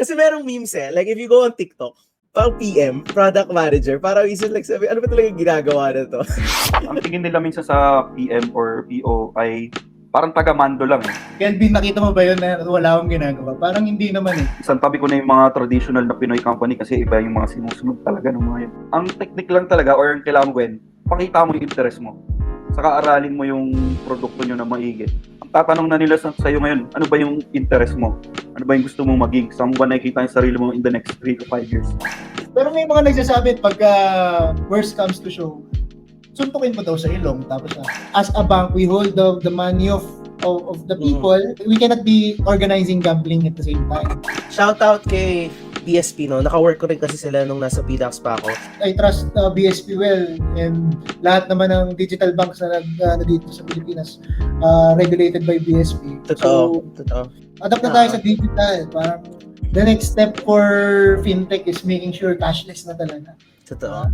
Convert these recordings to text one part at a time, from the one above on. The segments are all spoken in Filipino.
Kasi merong memes like if you go on TikTok, parang PM, product manager, parang isip like sabi, ano ba talaga yung ginagawa na to? Ang tingin nila minsan sa PM or PO ay parang taga-mando lang. Kelvin, nakita mo ba yun na wala akong ginagawa? Parang hindi naman eh. Isang tabi ko na yung mga traditional na Pinoy company kasi iba yung mga sinusunod talaga ng mga yun. Ang technique lang talaga or ang kailangan mo gawin, pakita mo yung interest mo. Saka aralin mo yung produkto nyo na maigi. Ang tatanong na nila sa'yo ngayon, ano ba yung interest mo? Ano ba yung gusto mong maging? Saan mo ba nakikita yung sarili mo in the next 3 to 5 years? Pero may mga nagsasabi pagka worst comes to show, suntukin mo daw sa ilong. Tapos as a bank, we hold the money of the people. We cannot be organizing gambling at the same time. Shout out kay BSP, no? Naka-work ko rin kasi sila nung nasa PDAX pa ako. I trust BSP well, and lahat naman ng digital banks na dito sa Pilipinas regulated by BSP. Totoo. Adapt na tayo sa digital. Parang the next step for fintech is making sure cashless na talaga. Totoo.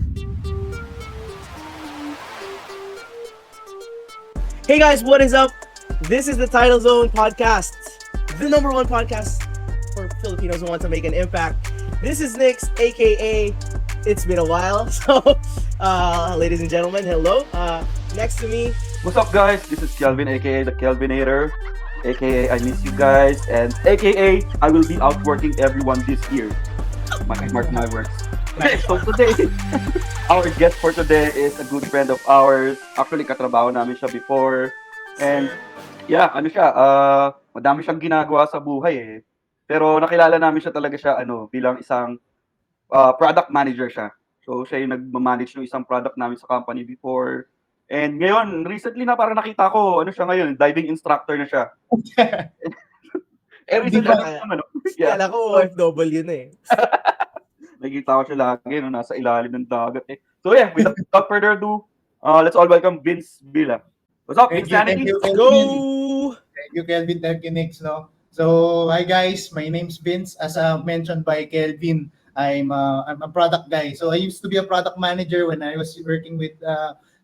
Hey guys, what is up? This is the Title Zone Podcast, the #1 podcast for Filipinos who want to make an impact. This is Nix, aka It's Been a While. So, ladies and gentlemen, hello. Next to me, What's up guys? This is Kelvin aka The Kelvinator, aka I miss you guys, and aka I will be outworking everyone this year. Mark my words. So today, our guest for today is a good friend of ours. Actually, katrabaho namin siya before. And yeah, madami siyang ginagawa sa buhay eh. Pero nakilala namin siya talaga bilang isang product manager siya. So siya yung nag-manage ng isang product namin sa company before. And ngayon, recently na parang nakita ko, siya ngayon, diving instructor na siya. Kala ko OFW na eh. Nakikita ko siya lagi, nasa ilalim ng dagat eh. So yeah, without further ado, let's all welcome Vince Villa. What's up, Vince? Thank you, Let's Kelvin. go! Thank you, Kelvin. Thank you, Nix. No? So, hi guys. My name's Vince. As mentioned by Kelvin, I'm a product guy. So, I used to be a product manager when I was working with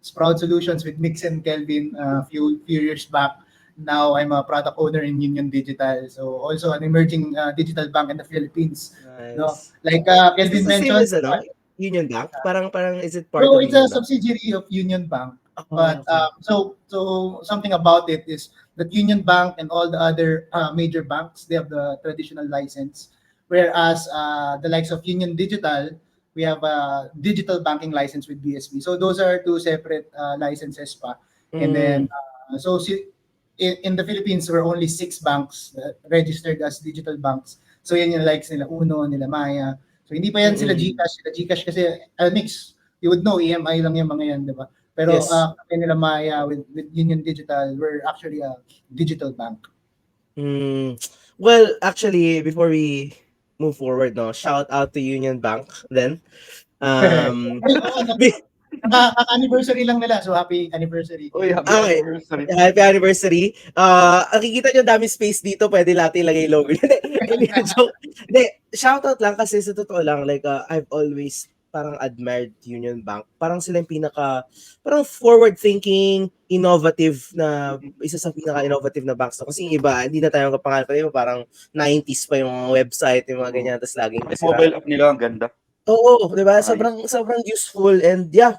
Sprout Solutions with Nix and Kelvin a few years back. Now, I'm a product owner in Union Digital. So, also an emerging digital bank in the Philippines. Nice. No? Like Is Kelvin this the same mentioned, as Union Bank? Parang is it part no, of it's a Union Bank? subsidiary of Union Bank. Oh, But okay. so something about it is that Union Bank and all the other major banks, they have the traditional license, whereas the likes of Union Digital, we have a digital banking license with BSP. So those are two separate licenses pa. And then in the Philippines, there are only 6 banks registered as digital banks. So yan yung likes nila Uno, nila Maya. So hindi pa yan sila GCash kasi Nix, you would know EMI lang yung mga yan, di ba? Pero Yes. nila Maya with Union Digital, we're actually a digital bank. Well, actually, before we move forward, no, shout out to Union Bank then. Anniversary lang nila, so happy anniversary. Uy, happy Okay. anniversary. Happy anniversary. Nakikita nyo dami space dito, pwede natin ilagay logo. Hindi, joke. Hindi, shout out lang kasi sa totoo lang, like, I've always parang admired Union Bank. Parang sila yung parang forward-thinking, innovative na, isa sa pinaka-innovative na banks. So, kasi yung iba, hindi na tayo kapangalan pa, parang 90s pa yung mga website, yung mga ganyan, tapos laging kasi Mobile app nila, ang ganda. Oo, 'di ba? Ayos. Sobrang useful, and yeah,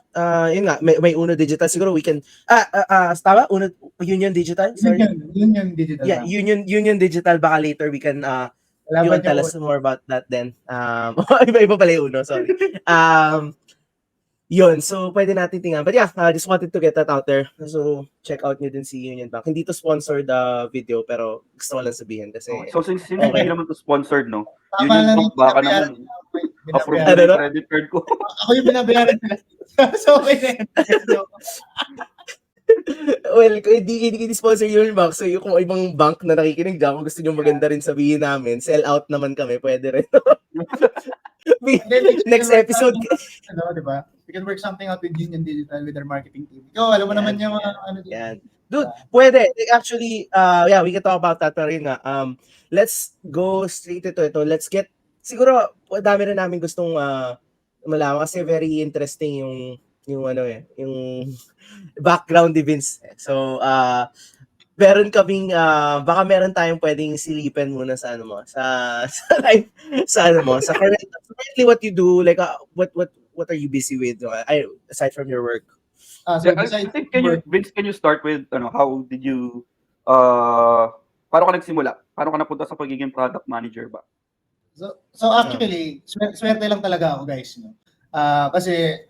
yun nga, may Uno Digital siguro we can tama? Union Digital, sorry. Union Digital. Yeah, Bank. Union Digital, baka later we can you Laban can tell niyo us more about that then. Iba pala yung Uno, sorry. Yun, so pwede natin tingnan. But yeah, just wanted to get that out there. So check out nyo din si Union Bank. Hindi to sponsored video, pero gusto ko lang sabihin kasi So since Okay. hindi naman to sponsored, no? Tama Union lang Bank, yung baka binabayaran naman nila. approve Binabayaran. na Ano? yung credit card ko. Ako yung binabayaran nila. So, okay na yun. well, kung hindi sponsor Union Bank, so yung kung ibang bank na nakikinig dyan, kung gusto nyo maganda rin sabihin namin, sell out naman kami, pwede rin. Next episode. Diba? We can work something out with Union Digital with their marketing team. Ikaw, alam mo naman yung mga Yan. Dude, pwede. Actually, yeah, we can talk about that. Pero yun nga, let's go straight into ito. Let's get, siguro, dami rin namin gustong malaman kasi very interesting yung background events. So, meron kaming, baka meron tayong pwedeng silipin muna sa ano mo, sa sa life, sa ano mo, sa currently what you do, like, what are you busy with, aside from your work? So Yeah, I besides think work, Vince, can you start with how did you paano ka nagsimula? Paano ka napunta sa pagiging product manager ba? so actually, swerte lang talaga ako, guys. No? Kasi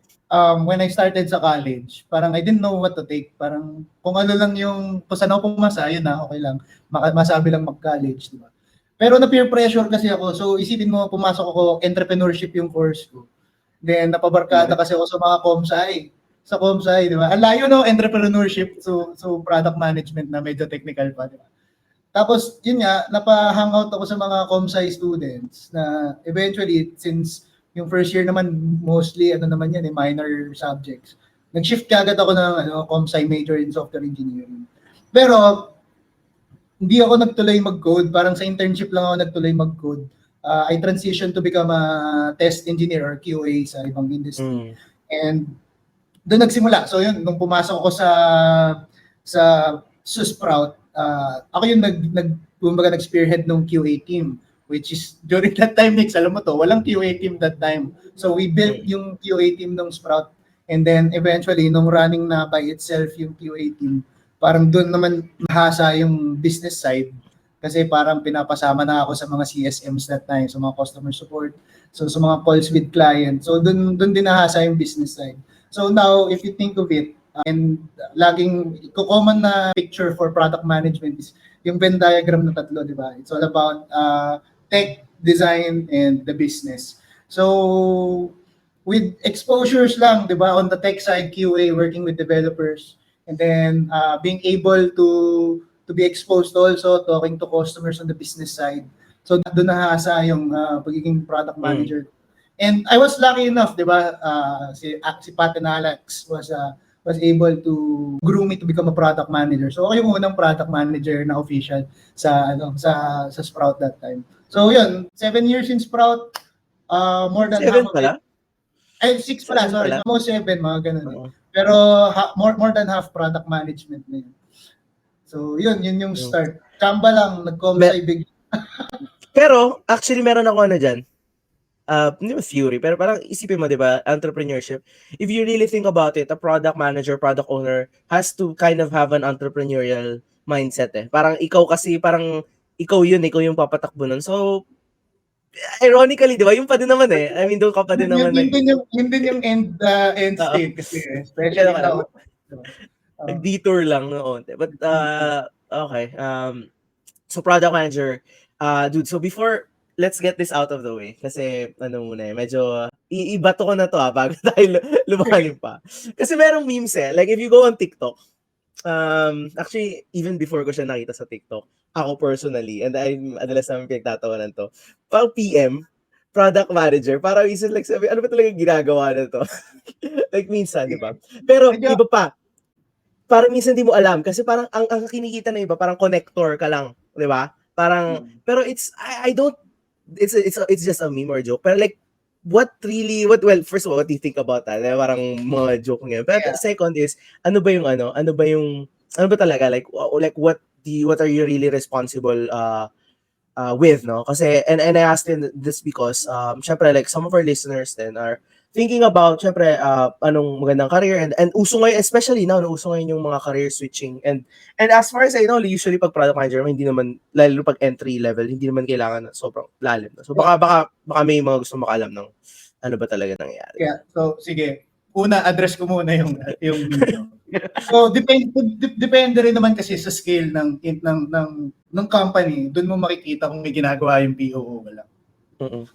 when I started sa college, parang I didn't know what to take. Parang kung ano lang yung, kung saan ako pumasa, yun na, okay lang. Masabi lang mag-college, di ba? Pero na peer pressure kasi ako. So isipin mo, pumasok ako, entrepreneurship yung course ko. Then napabarkada kasi ako sa mga comsci. Sa comsci, di ba? Ang layo, no, entrepreneurship. So product management na medyo technical pa, di ba? Tapos, yun nga, napa-hangout ako sa mga comsci students na eventually, since yung first year naman, mostly, ano naman yan, minor subjects. Nag-shift kagad ako ng comsci major in software engineering. Pero, hindi ako nagtuloy mag-code. Parang sa internship lang ako nagtuloy mag-code. I transitioned to become a test engineer or QA sa ibang industry. And doon nagsimula. So yun, nung pumasok ako sa Sprout, ako yung nag-spearhead ng QA team, which is during that time, Nix, alam mo to, walang QA team that time. So we built yung QA team ng Sprout, and then eventually, nung running na by itself yung QA team, parang doon naman nahasa yung business side, kasi parang pinapasama na ako sa mga CSMs that time, sa mga customer support, so sa mga calls with clients. So doon din nahasa yung business side. So now, if you think of it, and laging common na picture for product management is yung Venn diagram na tatlo, di ba? It's all about tech, design, and the business. So with exposures lang, di ba, on the tech side, QA, working with developers, and then being able to be exposed also, talking to customers on the business side. So doon nahasa yung pagiging product manager. And I was lucky enough, di ba, si Pat and Alex was able to groom me to become a product manager. So ako yung unang product manager na official sa Sprout that time. So yun, 7 years in Sprout, more than 7 half of pala? it. 6 pala, 7 sorry. pala? Almost 7, mga ganun. Oo. Pero more than half product management na yun. So yun yung start. Chamba lang, nag-comsci big. Pero, actually, meron ako dyan. Hindi mo theory, pero parang isipin mo, di ba, entrepreneurship. If you really think about it, a product manager, product owner has to kind of have an entrepreneurial mindset eh. Parang ikaw kasi, parang ikaw yung papatakbo nun. So, ironically, di ba, yung pa din naman eh. I mean, doon ka pa din naman eh. Yun din yung end state kasi, especially Kaya now. Nag-detour lang noon. But, okay. So, product manager, dude, so before, let's get this out of the way. Kasi, medyo, ibato ko na to bago tayo lumalim pa. Kasi merong memes eh. Like, if you go on TikTok, actually, even before ko siya nakita sa TikTok, ako personally, and I'm adalas namin pinagtatawanan to, pang PM, product manager, para minsan like sabi, ano ba talaga ginagawa na to? Like minsan, di ba? Pero, iba pa, parang minsan di mo alam, kasi parang ang kinikita na iba, parang connector ka lang, di ba? Parang, pero it's, I don't, it's just a meme or joke. Pero like, well, first of all, what do you think about that? Parang mga joke ngayon. But second is, ano ba talaga? Like what are you really responsible with, no? Kasi, and I asked him this because, syempre, like, some of our listeners then are thinking about, syempre, anong magandang career, and uso ngayon, especially now, uso ngayon yung mga career switching, and as far as I know, usually pag product manager, hindi naman, lalo pag entry level, hindi naman kailangan na sobrang lalim. So baka may mga gusto makalam ng ano ba talaga nangyayari. Yeah, so sige, una address ko muna yung so depende rin naman kasi sa scale ng company, doon mo makikita kung may ginagawa yung PO o wala.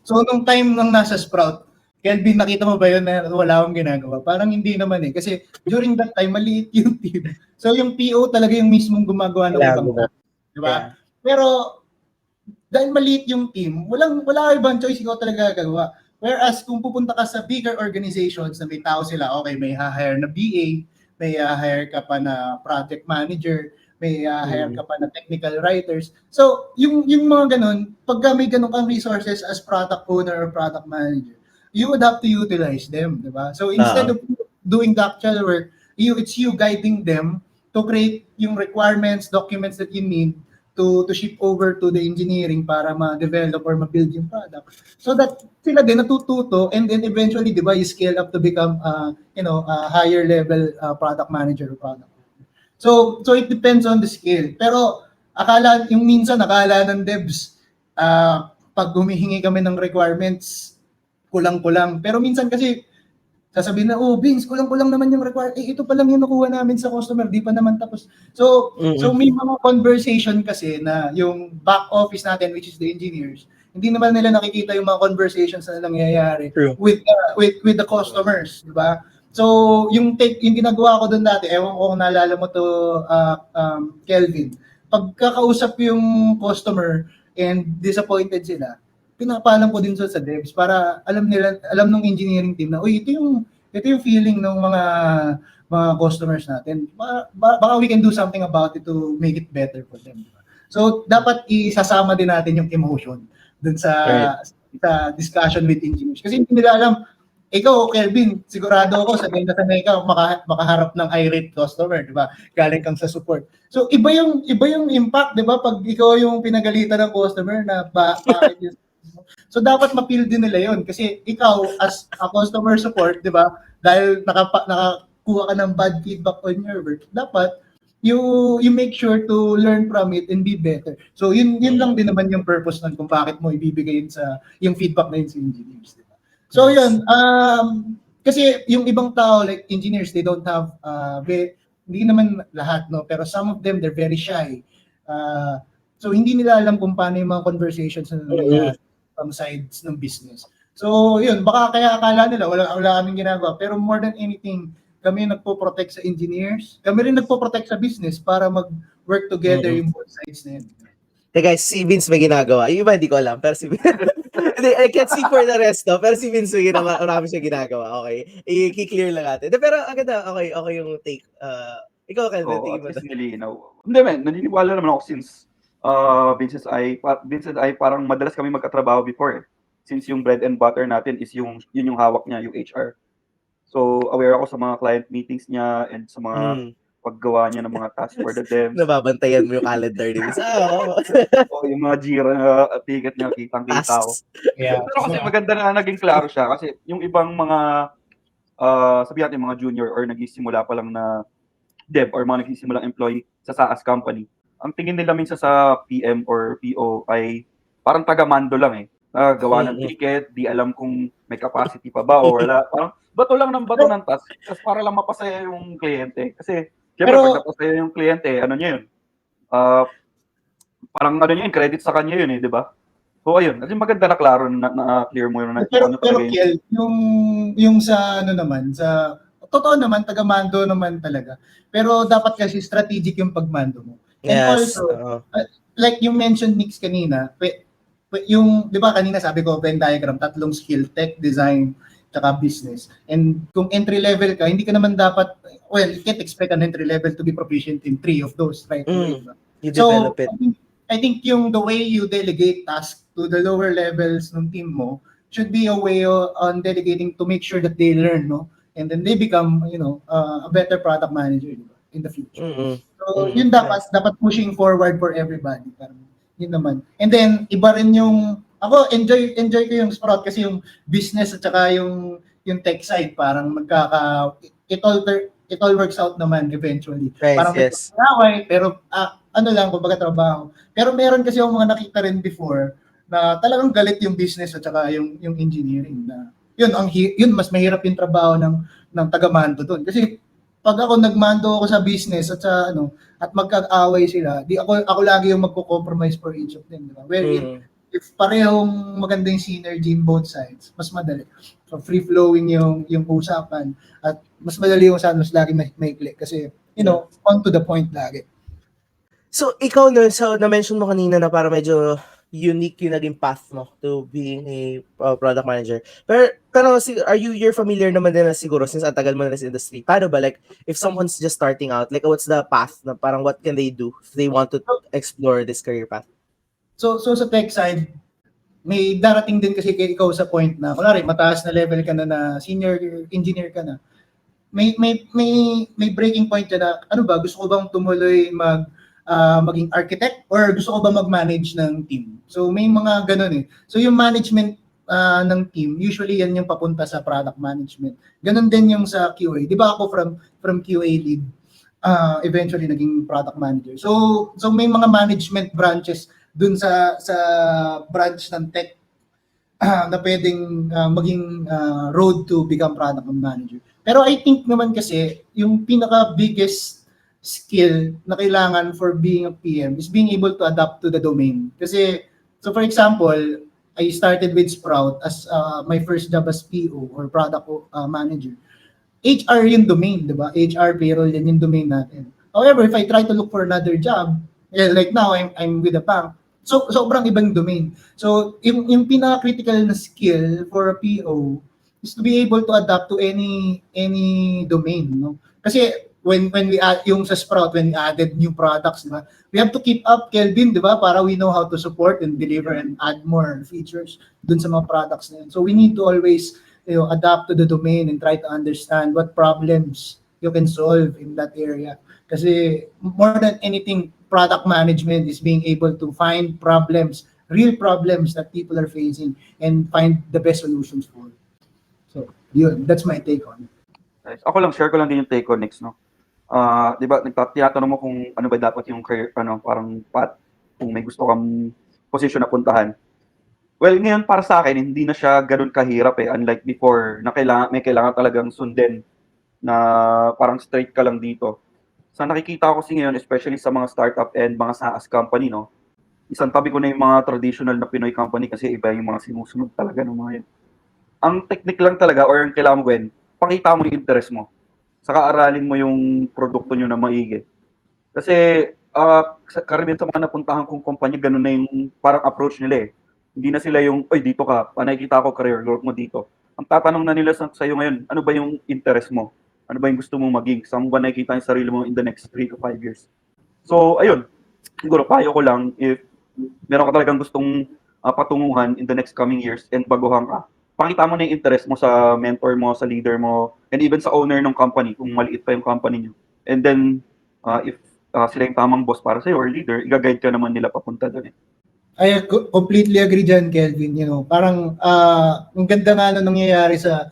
So nung time nang nasa Sprout, Kelvin, nakita mo ba yun na wala akong ginagawa? Parang hindi naman eh. Kasi during that time, maliit yung team. So yung PO talaga yung mismong gumagawa ng ibang team. Diba? Yeah. Pero dahil maliit yung team, wala ibang choice, ikaw talaga gagawa. Whereas kung pupunta ka sa bigger organizations na may tao sila, okay, may hire na BA, may hire ka pa na project manager, may hire ka pa na technical writers. So yung mga ganun, pagka may ganun kang resources as product owner or product manager, you would have to utilize them, di ba? So instead of doing the actual work, it's you guiding them to create yung requirements, documents that you need to ship over to the engineering para ma-develop or ma-build yung product. So that sila din natututo, and then eventually, di ba, you scale up to become a higher level product manager or product. So it depends on the skill. Pero minsan akala ng devs, pag humihingi kami ng requirements, kulang-kulang. Pero minsan kasi sasabihin na, Vince, kulang-kulang naman yung requirement. Ito pa lang yung nakuha namin sa customer, di pa naman tapos. So may mga conversation kasi na yung back office natin, which is the engineers, hindi naman nila nakikita yung mga conversations na nangyayari with the customers, di ba? So yung ginagawa ko doon dati, ewan ko kung naalala mo to, Kelvin, pagkakausap yung customer and disappointed sila, pinapalam ko din sa devs para alam ng engineering team na, ito yung feeling ng mga customers natin. Baka we can do something about it to make it better for them. So dapat isasama din natin yung emotion dun sa discussion with engineers. Kasi hindi nila alam, ikaw, Kelvin, sigurado ako sanay ka makaharap ng irate customer, di ba? Galing kang sa support. So iba yung impact, di ba? Pag ikaw yung pinagalitan ng customer na bakit yung so dapat ma-feel din nila yon kasi ikaw as a customer support, 'di ba? Dahil nakakuha ka ng bad feedback on your work, dapat you make sure to learn from it and be better. So yun lang din naman yung purpose nun kung bakit mo ibibigay yung feedback na yun sa engineers, 'di ba? So yun, kasi yung ibang tao like engineers, they don't have hindi naman lahat, no, pero some of them they're very shy. So hindi nila alam kung paano yung mga conversations na from sides ng business. So, yun, baka kaya akala nila wala kaming ginagawa. Pero more than anything, kami nagpo-protect sa engineers. Kami rin nagpo-protect sa business para mag-work together yung both sides na yun. Hey guys, si Vince may ginagawa. Yung iba hindi ko alam, pero si Vince... I can't speak for the rest, no? Pero si Vince may marami siya ginagawa. Okay. I-clear lang natin. Pero agad okay yung take. Ikaw, Kelvin, tingin mo. Hindi, man. Naniniwala naman ako since Vincent ay parang madalas kami magkatrabaho before since yung bread and butter natin is yun yung hawak niya, yung HR. So aware ako sa mga client meetings niya and sa mga paggawa niya ng mga tasks for the devs. Nababantayan mo yung calendar din. Yung mga Jira ticket niya, kitang-kita ko. Yeah. Pero kasi maganda na naging klaro siya kasi yung ibang mga sabihin natin mga junior or nagsisimula pa lang na dev or mga nagsisimulang employee sa SaaS company, ang tingin nila minsan sa PM or PO ay parang taga-mando lang eh. Gawa ng ticket, di alam kung may capacity pa ba o wala. Parang bato lang ng bato ng task kasi para lang mapasaya yung kliyente. Kasi syempre pag napasaya yung kliyente, ano niya yun? Parang ano niya yun, credit sa kanya yun eh, di ba? So ayun, kasi maganda na klaro na clear mo yun. Pero Kiel, yung sa ano naman, sa totoo naman, taga-mando naman talaga. Pero dapat kasi strategic yung pagmando mo. And also, like you mentioned, Nix, kanina, yung, di ba kanina sabi ko, Venn diagram, 3 skill, tech, design, tsaka business. And kung entry level ka, hindi ka naman dapat, you can't expect an entry level to be proficient in 3 of those, right? You develop it. I think yung the way you delegate tasks to the lower levels ng team mo should be a way on delegating to make sure that they learn, no? And then they become, a better product manager, di ba? In the future. So, yun dapat pushing forward for everybody. Yun naman. And then, iba rin yung, ako, enjoy ko yung Sprout kasi yung business at saka yung tech side, parang it all works out naman eventually. Nice, parang yes. Pero, kumbaga trabaho. Pero meron kasi yung mga nakita rin before na talagang galit yung business at saka yung engineering na yun mas mahirap yung trabaho ng taga-mando doon. Kasi pag ako nagmando ako sa business at sa at magkakaaway sila, di ako lagi yung magko-compromise for each of them, di ba? Wherein if parehong magandang synergy in both sides, mas madali. So free flowing yung usapan at mas madali yung mas lagi maikli kasi on to the point lagi. So ikaw na-mention mo kanina na para medyo unique yung naging path mo to being a product manager. Pero you're familiar naman din na siguro since ang tagal mo na sa industry. Paano ba, like, if someone's just starting out, like, what's the path na parang what can they do if they want to explore this career path? So sa tech side, may darating din kasi ikaw sa point na, kunwari, mataas na level ka na senior engineer ka na. may breaking point dyan na, ano ba, gusto ko bang tumuloy maging architect or gusto ko ba mag-manage ng team? So may mga ganun eh. So yung management ng team, usually yan yung papunta sa product management. Ganun din yung sa QA. Di ba ako from QA lead, eventually naging product manager. So may mga management branches dun sa branch ng tech na pwedeng maging road to become product manager. Pero I think naman kasi yung pinaka biggest skill na kailangan for being a PM is being able to adapt to the domain. Kasi, so for example, I started with Sprout as my first job as PO or product manager. HR yung domain, di ba? HR, payroll, yan yung domain natin. However, if I try to look for another job, like now, I'm with a bank, so sobrang ibang domain. So, yung pinaka-critical na skill for a PO is to be able to adapt to any domain, no? Kasi when we add yung sa Sprout, when we added new products, diba, we have to keep up, Kelvin, diba, para we know how to support and deliver and add more features dun sa mga products na yun. So we need to always, adapt to the domain and try to understand what problems you can solve in that area. Kasi more than anything, product management is being able to find problems, real problems that people are facing and find the best solutions for it. So, yun, that's my take on it. Nice. Ako lang, share ko lang din yung take ko next, no? Di ba, tinatanong mo kung ano ba dapat yung career, parang path, kung may gusto kang position na puntahan. Well, ngayon para sa akin, hindi na siya ganun kahirap eh. Unlike before, na may kailangan talagang sundin na parang straight ka lang dito. Sa nakikita ko kasi ngayon, especially sa mga startup and mga SaaS company, no? Isang tabi ko na yung mga traditional na Pinoy company kasi iba yung mga sinusunod talaga ng mga yun. Ang technique lang talaga or ang kailangan mo gawin, pakita mo yung interest mo. Saka aralin mo yung produkto nyo na maigi. Kasi karamihan sa mga napuntahan kong kumpanya, ganun na yung parang approach nila eh. Hindi na sila yung, oy, dito ka, nakikita ko career growth mo dito. Ang tatanong na nila sa'yo ngayon, ano ba yung interest mo? Ano ba yung gusto mong maging? Saan mo ba nakikita yung sarili mo in the next 3 to 5 years? So, ayun. Siguro, payo ko lang, if meron ka talagang gustong patunguhan in the next coming years and baguhan ka, pakita mo na yung interest mo sa mentor mo, sa leader mo, and even sa owner ng company, kung maliit pa yung company nyo. And then, if sila yung tamang boss para sa'yo or leader, i-guide ka naman nila papunta doon eh. I completely agree dyan, Kelvin. Parang ang ganda nga nangyayari sa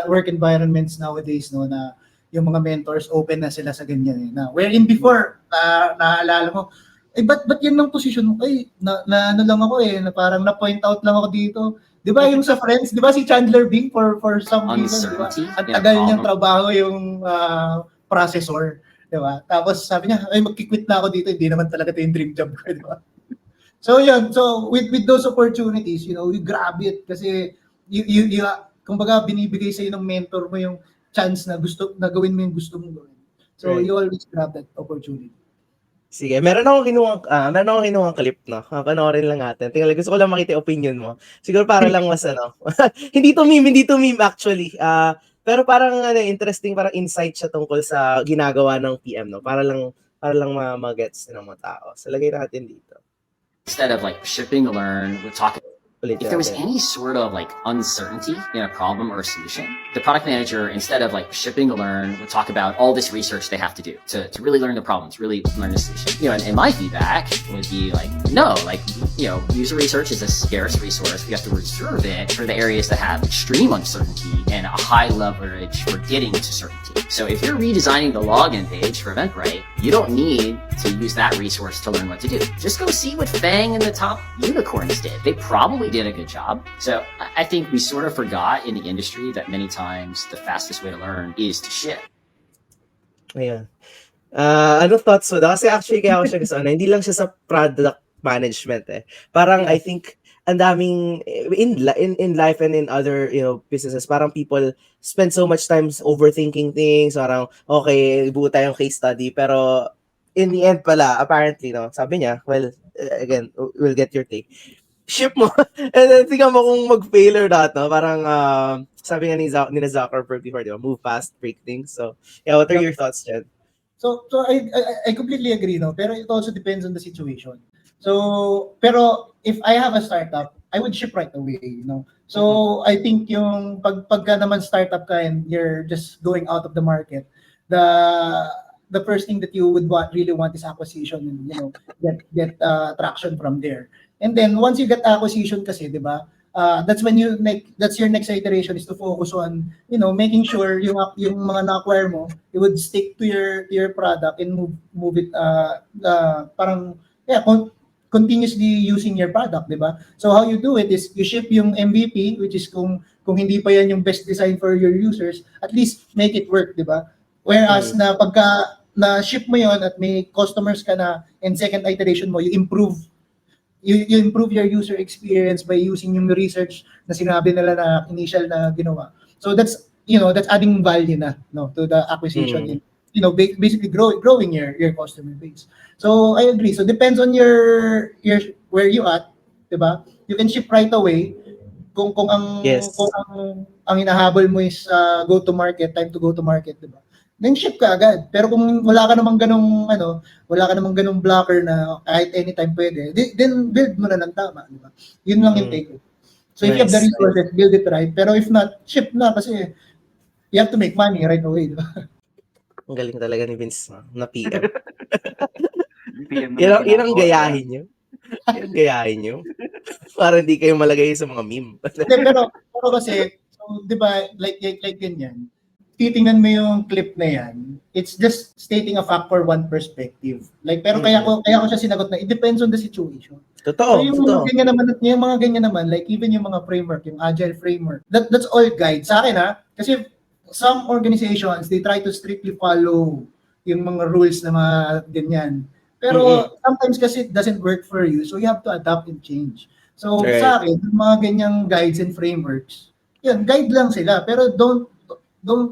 work environments nowadays, no, na yung mga mentors open na sila sa ganyan. Na wherein before, naaalala mo, ba't yan ng position mo? Ano lang ako na parang na-point out lang ako dito. Di ba yung sa Friends, di ba si Chandler Bing for some reason, di ba? Ang tagal niyang trabaho yung processor, di ba? Tapos sabi niya, magki-quit na ako dito, hindi naman talaga ito yung dream job ko, di ba? So yun, so with those opportunities, you grab it kasi you kumbaga binibigay sa ng mentor mo yung chance na gawin mo yung gusto mong gawin. So right. You always grab that opportunity. Sige, meron akong kinuhang clip, no? Panoorin lang natin. Tingnan, gusto ko lang makita yung opinion mo. Siguro para lang mas hindi to meme actually. Pero parang interesting, parang insight siya tungkol sa ginagawa ng PM, no? Para lang ma-gets ng mga tao. So lagay natin dito. Instead of shipping to learn, we're talking. If there was any sort of uncertainty in a problem or a solution, the product manager, instead of shipping to learn, would talk about all this research they have to do to really learn the problems, really learn the solution. And my feedback would be no, user research is a scarce resource. We have to reserve it for the areas that have extreme uncertainty and a high leverage for getting to certainty. So if you're redesigning the login page for Eventbrite, you don't need to use that resource to learn what to do. Just go see what Fang and the top unicorns did. They probably did a good job. So I think we sort of forgot in the industry that many times the fastest way to learn is to ship. Ayan. Ano thoughts mo? Kasi actually kaya ako siya gusto, hindi lang siya sa product management eh. Parang I think ang daming in life and in other businesses, parang people spend so much time overthinking things, parang okay, buo tayong case study, pero in the end pala apparently sabi niya, well, again, we'll get your take, ship mo and then tingnan mo kung mag-fail or not, parang sabi nga ni Zuckerberg before, di ba, move fast, break things. So yeah, what are your thoughts, Jed? So I completely agree, pero it also depends on the situation. So, pero if I have a startup, I would ship right away, you know. So I think yung pagka naman startup ka and you're just going out of the market, the first thing that you would really want is acquisition and, you know, get traction from there. And then once you get acquisition kasi, 'di ba? That's when that's your next iteration is to focus on, you know, making sure yung mga na-acquire mo, it would stick to your product and move it parang continuously using your product, 'di ba? So how you do it is you ship yung MVP, which is kung hindi pa yan yung best design for your users, at least make it work, 'di ba? Whereas na pagka na ship mo yon at may customers ka na and second iteration mo, you improve your user experience by using yung research na sinabi nila na initial na ginawa. So that's, you know, that's adding value na, no, to the acquisition and, you know, basically growing your customer base. So I agree. So depends on your where you at, 'di ba? You can ship right away kung ang hinahabol mo is go to market, time to go to market, 'di ba? Then ship ka agad. Pero kung wala ka namang ganung blocker na kahit anytime pwede, then build mo na ng tama, di ba? Yun lang yung take. So if you have the resources, build it right. Pero if not, ship na kasi you have to make money right away, di ba? Ang galing talaga ni Vince na PM. PM Yan ang gayahin nyo. Yan ang gayahin nyo. Para hindi kayo malagay sa mga meme. pero kasi, so, di ba, like ganyan, titingnan mo yung clip na yan, it's just stating a fact for one perspective. Like, pero kaya ko siya sinagot na, it depends on the situation. Totoo. So yung mga ganyan naman, like even yung mga framework, yung agile framework, that's all guide. Sa akin kasi some organizations, they try to strictly follow yung mga rules na mga ganyan. Pero sometimes kasi it doesn't work for you, so you have to adapt and change. So sa akin, yung mga ganyang guides and frameworks, yun, guide lang sila, pero don't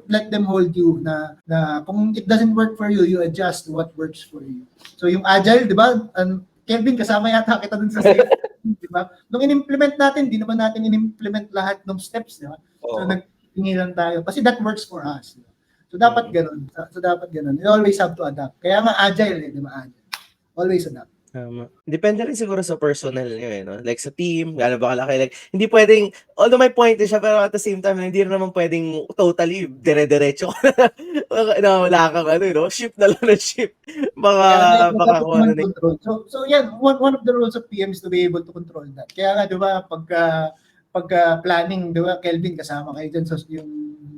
let them hold you na kung it doesn't work for you, you adjust to what works for you. So yung agile, di ba? Kelvin, kasama yata kita dun sa safe, di ba? Nung in-implement natin, di naman natin in-implement lahat ng steps, di ba? So nagtingin lang tayo kasi that works for us. Diba? So dapat ganun. You always have to adapt. Kaya nga agile, di ba? Agile. Always adapt. Depende rin siguro sa personal nyo, no? Like sa team, gano'n ba kalaki? Like, hindi pwedeng, although may point siya, pero at the same time, hindi rin naman pwedeng totally dire-diretso. Na wala kang no? Ship na lang na ship. Baka kung ano na. So yan, one of the rules of PM is to be able to control that. Kaya nga, di ba, pagka planning, di ba, Kelvin, kasama kayo dyan sa yung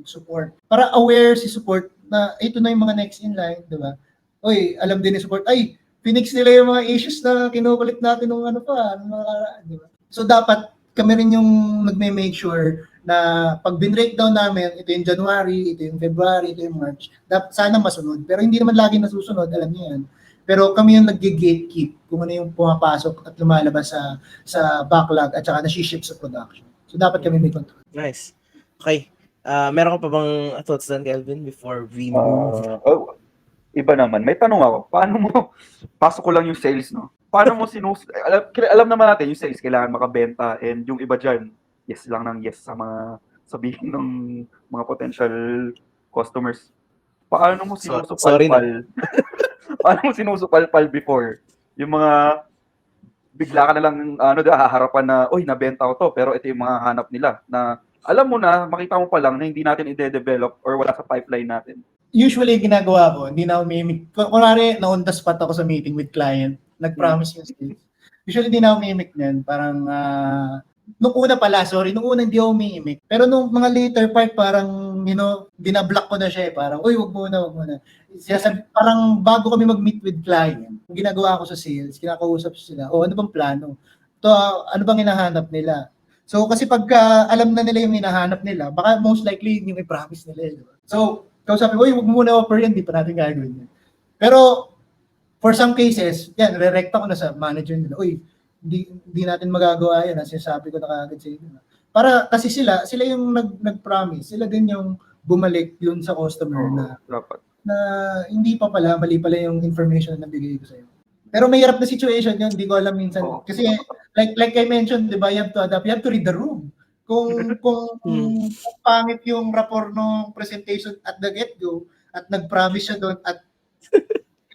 support. Para aware si support na ito na yung mga next in line, di ba? Oy, alam din ni support, ay, Phoenix nila yung mga issues na kinukulit natin nung di ba? So dapat kami rin yung nagme-make sure na pag bin-breakdown namin, ito yung January, ito yung February, ito yung March, dapat sana masunod. Pero hindi naman lagi nasusunod, alam niyo yan. Pero kami yung nag-gatekeep kung ano yung pumapasok at lumalabas sa backlog at saka na-ship sa production. So dapat kami may control. Nice. Okay. Meron ka pa bang thoughts dan, Kelvin, before we move? Iba naman. May tanong ako. Paano mo, pasok ko lang yung sales, no? Paano mo alam naman natin yung sales, kailangan makabenta, and yung iba dyan, yes lang ng yes sa mga sabihin ng mga potential customers. Paano mo sinusupalpal? Paano mo sinusupalpal before? Yung mga bigla ka na lang haharapan na, oy, nabenta ko to, pero ito yung mga hanap nila na alam mo na, makita mo pa lang na hindi natin i-develop or wala sa pipeline natin. Usually, ginagawa ko, hindi na ako mimic. Kunwari, na-on-the spot ako sa meeting with client, nag-promise yung skills. Usually, hindi na ako mimic niyan. Parang, nung una hindi ako mimic. Pero nung mga later part, parang, you know, binablock ko na siya parang, uy, wag muna. Parang bago kami mag-meet with client, ginagawa ko sa sales, kinakausap sila, ano bang plano? Ano bang hinahanap nila? So, kasi pagka alam na nila yung hinahanap nila, baka most likely yung i-promise nila. Diba? So, sabi ko, wag muna offer yan, di pa natin gagawin yan. Pero, for some cases, yan, re-recta ko na sa manager nila, hindi natin magagawa yan, sinasabi ko na kagad sa inyo. Para, kasi sila yung nag-promise, sila din yung bumalik yun sa customer na hindi pa pala, mali pala yung information na nabigay ko sa iyo. Pero may hirap na situation yun, hindi ko alam minsan. Kasi, like I mentioned, di ba, you have to adapt, you have to read the room. Kung pangit yung rapport ng presentation at the get-go at nag-promise siya doon at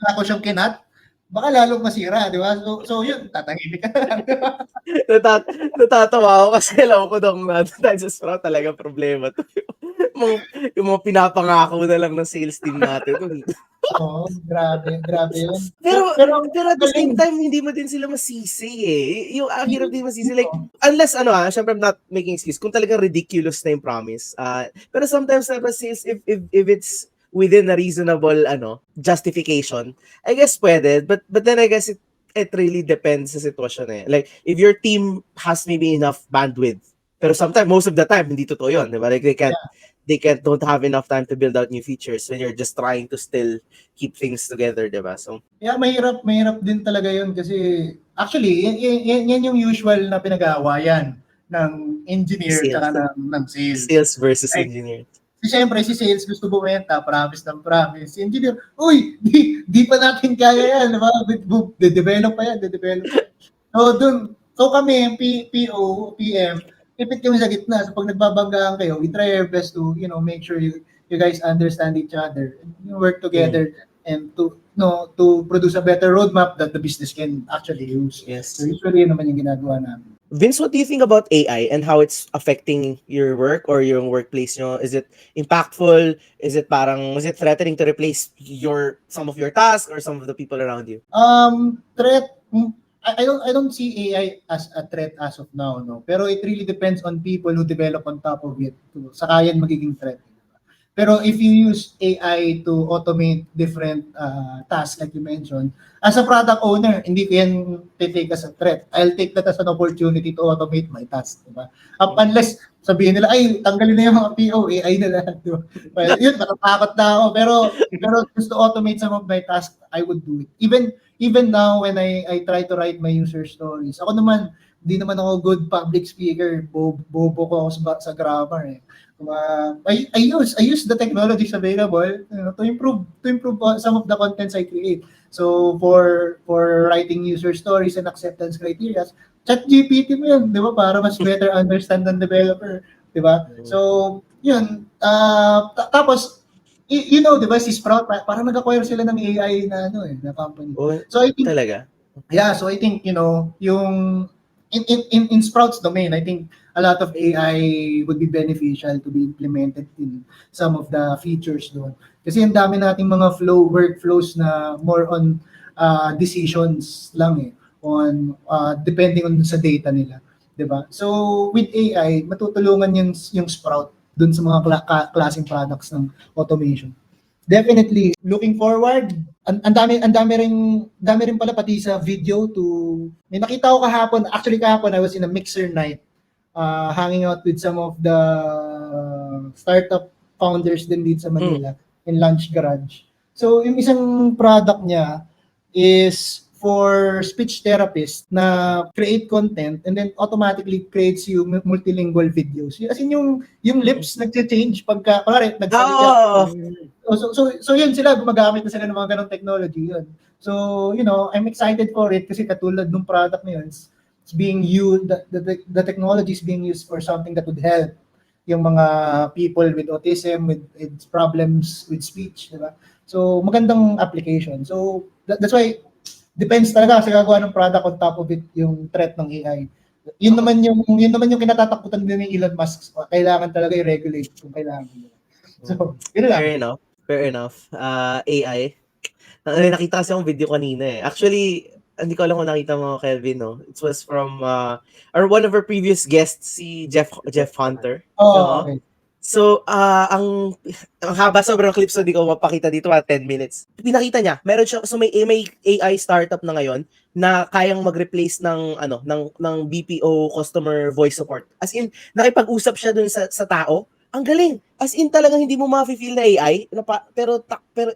ako siyang kinat, baka lalong masira, di ba? So yun, tatahimik ka na lang, di ba? Natatawa ako kasi alam ko nung tayo sa Sprout talaga problema to. Yung mga pinapangako na lang ng sales team natin. Oo, grabe yun. Pero Pero at the same galing. time, hindi mo din sila masisi eh. Yung ang hirap din masisi. Like, unless syempre I'm not making excuse, kung talagang ridiculous na yung promise. Pero sometimes na sales, if it's within a reasonable justification, I guess pwede. But then I guess it really depends sa sitwasyon eh. Like, if your team has maybe enough bandwidth, pero sometimes, most of the time, hindi totoo yun, di ba? Like, don't have enough time to build out new features when you're just trying to still keep things together, di ba? So, Yeah, mahirap din talaga yun kasi actually, yan yung usual na pinag-aawayan ng engineer sales. tsaka ng sales. Sales versus Right. engineer. Siyempre, si sales gusto bumenta, promise ng promise. Si engineer, uy, di pa natin kaya yan, di ba? De-develop pa yan. So kami, PO, PM, ipit kami sa gitna. So pag nagbabanggaan kayo, we try our best to, make sure you guys understand each other and you work together and to produce a better roadmap that the business can actually use. Yes. So usually yun naman yung ginagawa namin. Vince, what do you think about AI and how it's affecting your work or your workplace? Is it impactful? Is it threatening to replace some of your tasks or some of the people around you? Threat. I don't see AI as a threat as of now, no. Pero it really depends on people who develop on top of it. Saka yan magiging threat. Pero if you use AI to automate different tasks like you mentioned, as a product owner, hindi ko yan take as a threat. I'll take that as an opportunity to automate my task, diba? Unless sabihin nila, ay, tanggalin na yung mga PO, AI na lahat, diba? Well, yun, natatakot na ako. Pero just to automate some of my tasks, I would do it. Even now, when I try to write my user stories, ako naman, hindi naman ako good public speaker. Bobo ko ako sa grammar eh. I use the technologies available to improve some of the contents I create. So for writing user stories and acceptance criteria, ChatGPT mo yun, di ba? Para mas better understand ng developer, di ba? So, yun. Tapos, di ba, si Sprout, parang nag-acquire sila ng AI na company. So I think, talaga? Yeah, so I think, yung in Sprout's domain, I think a lot of AI would be beneficial to be implemented in some of the features doon. Kasi ang dami nating mga workflows na more on decisions lang on depending on sa data nila, 'di ba? So with AI, matutulungan yung Sprout doon sa mga klaseng products ng automation. Definitely looking forward. Ang dami rin pala pati sa video may nakita ko kahapon I was in a mixer night hanging out with some of the startup founders din dito sa Manila in Lunch Garage. So yung isang product niya is for speech therapist na create content and then automatically creates you multilingual videos. As in yung lips nagche-change pagka nagsalita. So yun sila, gumagamit na sila ng mga ganong technology yun. So, I'm excited for it kasi katulad ng product na yun, it's being used, the technology is being used for something that would help yung mga people with autism, with problems with speech, di ba? So, magandang application. So, that's why, depends talaga sa gagawa ng product on top of it, yung threat ng AI. Yun naman yung kinatatakutan din ni Elon Musk. Kailangan talaga i-regulate kung kailangan. So, yun lang. Fair enough. AI. Nakita kasi akong video kanina eh. Actually, hindi ko alam kung nakita mo, Kelvin, no? It was from one of our previous guests, si Jeff Hunter. Okay. So, ang haba sobrang clip, so di ko mapakita dito 10 minutes. Pinakita niya, meron siya, so may AI startup na ngayon na kayang mag-replace ng BPO customer voice support. As in, nakipag-usap siya dun sa tao. Ang galing. As in, talagang hindi mo ma-feel na AI, pero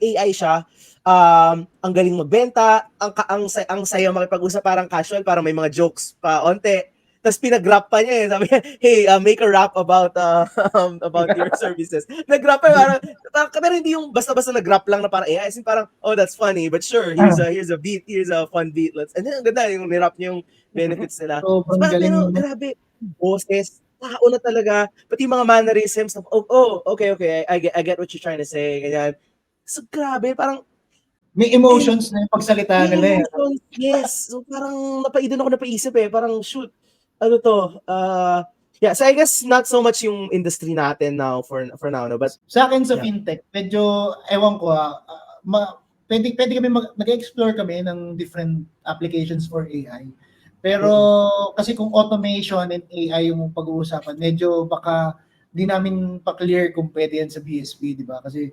AI siya. Ang galing magbenta, ang saya makipag-usap, parang casual, parang may mga jokes pa onte. Tapos pinag-rap pa niya eh. Sabi niya, hey, make a rap about your services. Nag-rap pa, pero hindi yung basta-basta nag-rap lang na parang AI. As in parang, oh, that's funny, but sure, here's a beat, here's a fun beat. And then ang ganda, yung nirap niya yung benefits nila. So, pero grabe, boses, tao na talaga, pati mga mannerisms, okay, I get what you're trying to say, ganyan. So grabe, parang, May emotions na yung pagsalita nila eh. Yes. So parang doon ako napaisip parang shoot, ano to, yeah, so I guess not so much yung industry natin now for now, no, but Sa akin sa Yeah. fintech, medyo, ewan ko pwede kami mag-explore kami ng different applications for AI. Pero kasi kung automation and AI yung pag-uusapan, medyo baka di namin pa-clear kung pwede yan sa BSP, di ba? Kasi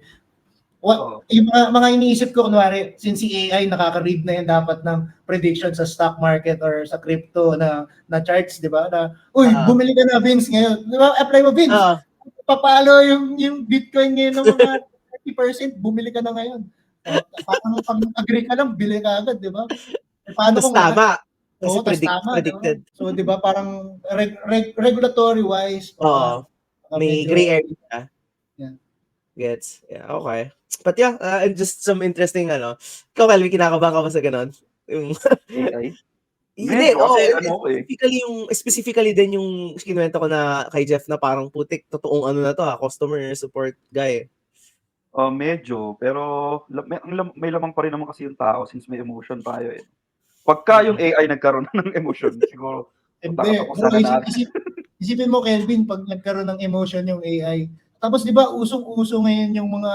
yung mga iniisip ko, kunwari, since si AI nakaka-read na yan dapat ng prediction sa stock market or sa crypto na charts, di ba? Na, uy, bumili ka na, Vince, ngayon. Di ba? Apply mo, Vince. Papalo yung Bitcoin ngayon ng mga 30%, bumili ka na ngayon. Parang pag agree ka lang, bili ka agad, di ba? Paano tas tama. Oo, Kasi tama, predicted. Diba? So, di ba, parang regulatory-wise, may medyo, gray area. Yeah. Gets. Yeah, okay. But yeah, and just some interesting, ikaw, Calvin, kinakabahan ka ba sa ganon? Yung AI? Hindi, Medyo, kasi specifically din yung kinuwento ko na kay Jeff na parang putik, totoong ano na to customer support guy. Medyo, pero may lamang pa rin naman kasi yung tao since may emotion tayo eh. Pagka yung AI nagkaroon ng emotion, siguro Hindi. Isipin mo, Kelvin, pag nagkaroon ng emotion yung AI, tapos di ba usong-uso ngayon yung mga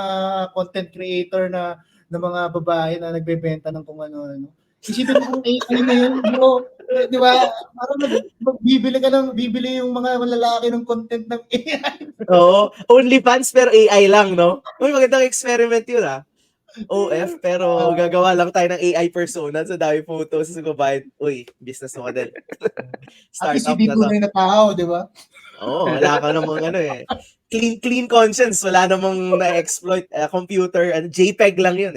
content creator na mga babae na nagbebenta ng kung ano-ano. Isipin mo kung AI na yun, bro, di ba? Parang bibili yung mga lalaki ng content ng AI. Oo, OnlyFans pero AI lang, no? Uy, magandang experiment yun OF, pero gagawa lang tayo ng AI persona sa dami photos sa babayad. Uy, business model. At least Startup hindi na to. na tao, di ba? Oo, wala ka namang clean conscience, wala namang na-exploit computer, JPEG lang yun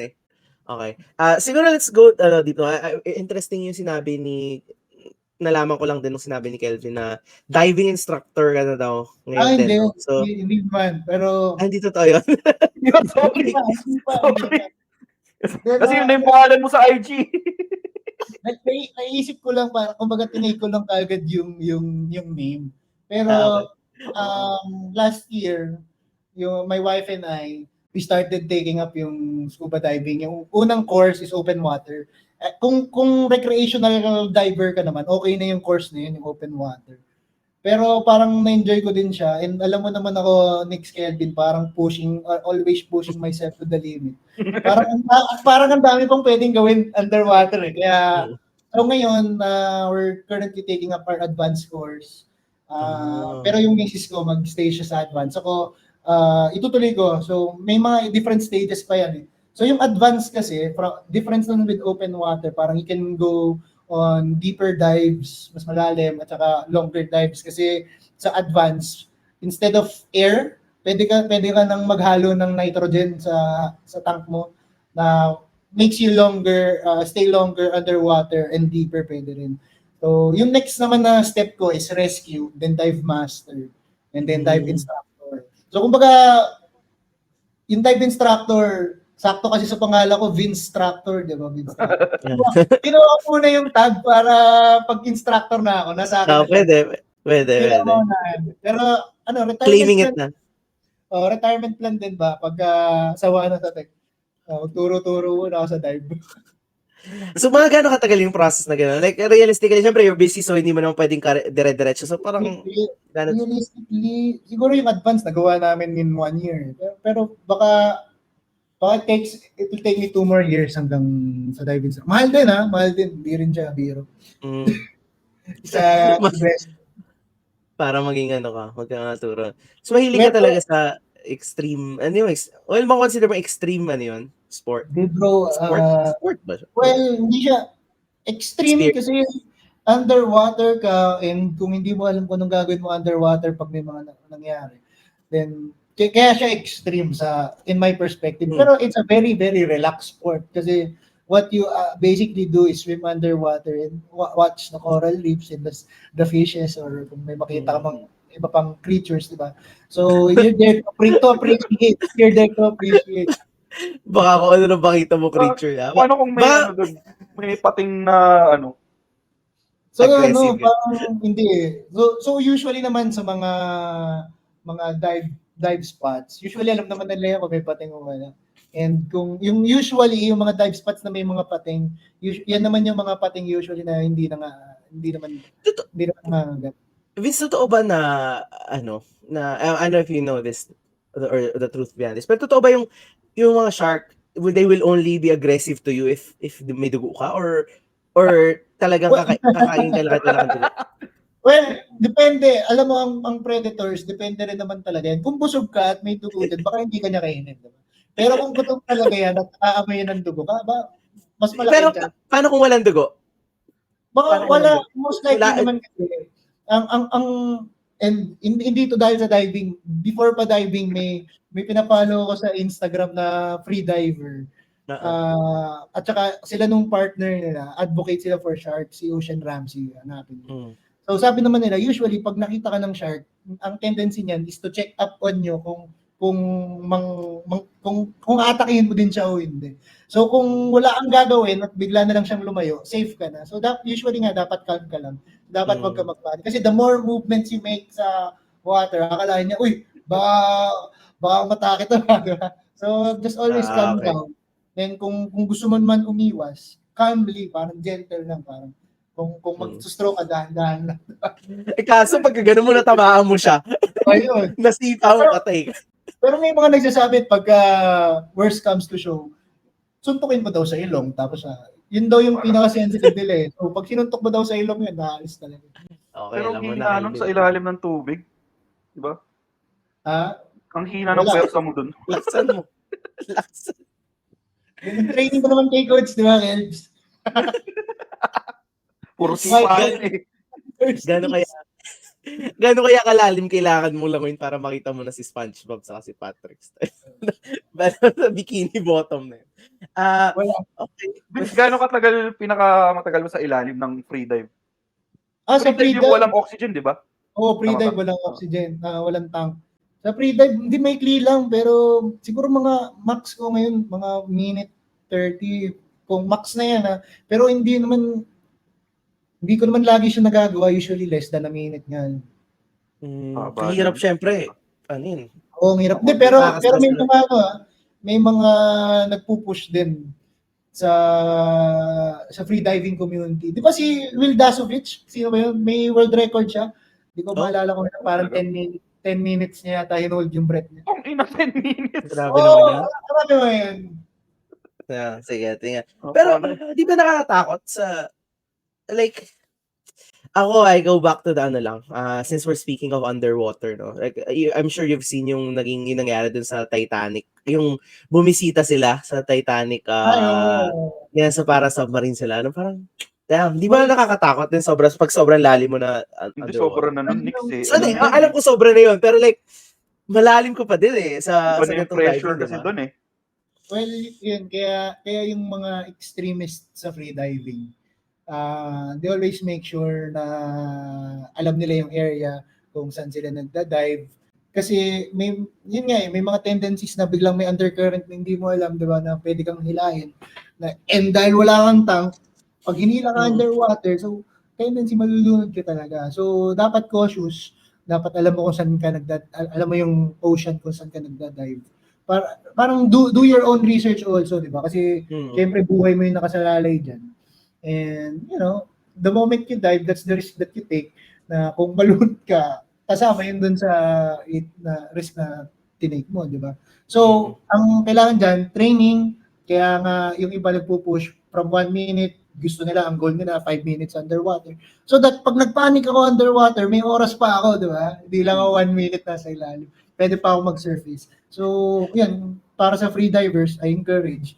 Okay. Siguro let's go dito. Interesting yung sinabi nalaman ko lang din nung sinabi ni Kelvin na diving instructor ka na daw ngayon din. Hindi. No? So, hindi man. Pero, hindi totoo yun. Sorry. Hindi pa. Kasi yun na yung pangalan mo sa IG. Naisip ko lang, kumbaga tinake ko lang kagad yung name. Pero, last year, my wife and I, we started taking up yung scuba diving. Yung unang course is open water. Kung recreational diver ka naman, okay na yung course na yun, yung open water. Pero parang na-enjoy ko din siya. And alam mo naman ako, Nick Kelvin, parang always pushing myself to the limit. Parang ang dami pang pwedeng gawin underwater Kaya, so ngayon, we're currently taking up our advanced course. Pero yung misis ko, mag-stay siya sa advanced. Ako, itutuloy ko. So, may mga different stages pa yan So, yung advanced kasi, difference naman with open water, parang you can go on deeper dives, mas malalim, at saka longer dives. Kasi sa advanced, instead of air, pwede ka nang maghalo ng nitrogen sa tank mo na makes you stay longer underwater and deeper pwede rin. So, yung next naman na step ko is rescue, then dive master, and then dive instructor. So, kumbaga, yung dive instructor, sakto kasi sa pangalan ko, Vince Tractor, di ba? Vince Tractor. Ginawa ko muna yung tag para pag-instructor na ako, nasa akin. Pwede. Pero, retirement claiming plan, it na. Retirement plan din ba? Pag sawa na sa tech. Turo-turo na ako sa dive. So, mga gano'ng katagal yung process na gano'n? Like, realistically, syempre, you're busy, so hindi mo naman pwedeng dire-diretso. So, parang, realistically, siguro yung advance, nagawa namin in 1 year. Pero baka it will take me 2 more years hanggang sa diving. Mahal din, di rin siya biro. Sa best. Para maging magkakaturo. So, mahilig ka talaga sa extreme, consider mo extreme, sport? Bro, sport ba siya? Well, hindi siya extreme kasi underwater ka and kung hindi mo alam kung anong gagawin mo underwater pag may mga nangyari, then kaya siya extreme in my perspective. Pero it's a very, very relaxed sport kasi what you basically do is swim underwater and watch the coral reefs and the fishes or kung may makita ka mang iba pang creatures, di ba? So, you're there to appreciate. You're there to appreciate. Baka kung ano na makita mo creature. Paano kung may pating na So, parang hindi So, usually naman sa mga dive spots, usually alam naman nila yan kung may pating o wala. And kung yung usually yung mga dive spots na may mga pating, yan naman yung mga pating usually na hindi naman nangangagat. Vince, totoo ba na, na, I don't know if you know this, or the truth behind this, pero totoo ba yung mga shark, they will only be aggressive to you if may dugo ka, or talagang kakain ka lang at wala kang dugo? Well, depende. Alam mo, ang predators, depende rin naman talaga yan. Kung busog ka at may dugo din, baka hindi ka niya kainin. Diba? Pero kung gutom talaga yan at aamoy ng dugo ka, mas malaki. Pero paano kung walang dugo? Baka wala, most likely naman kasi. And hindi to dahil sa diving. Before pa diving, may pinapalo ko sa Instagram na free diver. At saka sila nung partner nila, advocate sila for sharks, si Ocean Ramsey, hanapin nyo. So sabi naman nila, usually pag nakita ka ng shark, ang tendency niyan is to check up on nyo kung atakihin mo din siya o hindi. So kung wala kang gagawin at bigla na lang siyang lumayo, safe ka na. So usually nga dapat calm ka lang. Dapat wag ka magpanik. Kasi the more movements you make sa water, akalain niya, uy, baka matake to. So just always calm down. Then kung gusto mo man umiwas, calmly, parang gentle lang, parang kung mag-stroke ka, dahan-dahan lang. Kaso pag gano'n mo natamaan mo siya, ayun. Nasipa mo, patay ka. Pero may mga nagsasabi pag worst comes to show, suntukin mo daw sa ilong, tapos yun daw yung pinaka-sensitive nila eh. So pag sinuntok mo daw sa ilong yun, naalis talaga. Okay, pero ang hina nun sa ilalim ng tubig. Diba? Ang hina ng pwersa mo dun. Laksan mo. Laksan. Yung training ko naman kay coach, di ba, Kelbs? Puro sipahan eh. Gano'n kaya kalalim kailangan mo langoyin para makita mo na si SpongeBob saka si Patrick Star? Bikini bottom na yun. Okay. Gano'n katagal, pinakamatagal mo sa ilalim ng free dive? Sa free dive, walang oxygen, di ba? Oo, free dive, walang oxygen, walang tank. Sa free dive, hindi maikli lang, pero siguro mga max ko ngayon, mga minute 30, kung max na yan pero hindi ko naman lagi siya nagagawa, usually less than a minute nga. Hirap syempre. Ano yun? Oo, hirap. Hindi, pero may mga nagpupush din sa free diving community. Di ba si Will Dasovich? Sino ba yun? May world record siya. Hindi ko maalala kung parang 10 minutes niya yata hinold yung breath niya. Ang ina, 10 minutes. Grabe naman yan. Grabe mo yan. Sige, tingnan. Pero di ba nakakatakot sa like ako, I go back to the since we're speaking of underwater, no? Like, I'm sure you've seen yung nangyari dun sa Titanic. Yung bumisita sila sa Titanic, yan sa para submarine sila. Parang, damn, di ba nakakatakot din pag sobrang lalim mo na underwater? Hindi sobra na nun, Nix eh. So, alam ko sobra na yun, pero like, malalim ko pa din sa ganitong pressure kasi dun eh. Well, yun, kaya yung mga extremists sa free diving, they always make sure na alam nila yung area kung saan sila nagda-dive. Kasi may mga tendencies na biglang may undercurrent na hindi mo alam, di ba, na pwede kang hilahin. And dahil wala kang tank, pag hinila ka underwater, so tendency malulunod ka talaga. So dapat cautious, dapat alam mo kung saan ka alam mo yung ocean kung saan ka nagda-dive. Parang do your own research also, di ba? Kasi syempre buhay mo yung nakasalalay dyan. And, the moment you dive, that's the risk that you take na kung balloon ka, kasama yun dun sa risk na tinake mo, di ba? So, ang kailangan dyan, training, kaya nga yung iba nagpupush from 1 minute, gusto nila, ang goal nila, 5 minutes underwater. So that pag nagpanic ako underwater, may oras pa ako, di ba? Hindi lang ako 1 minute nasa ilalim. Pwede pa ako mag-surface. So, yan, para sa free divers, I encourage,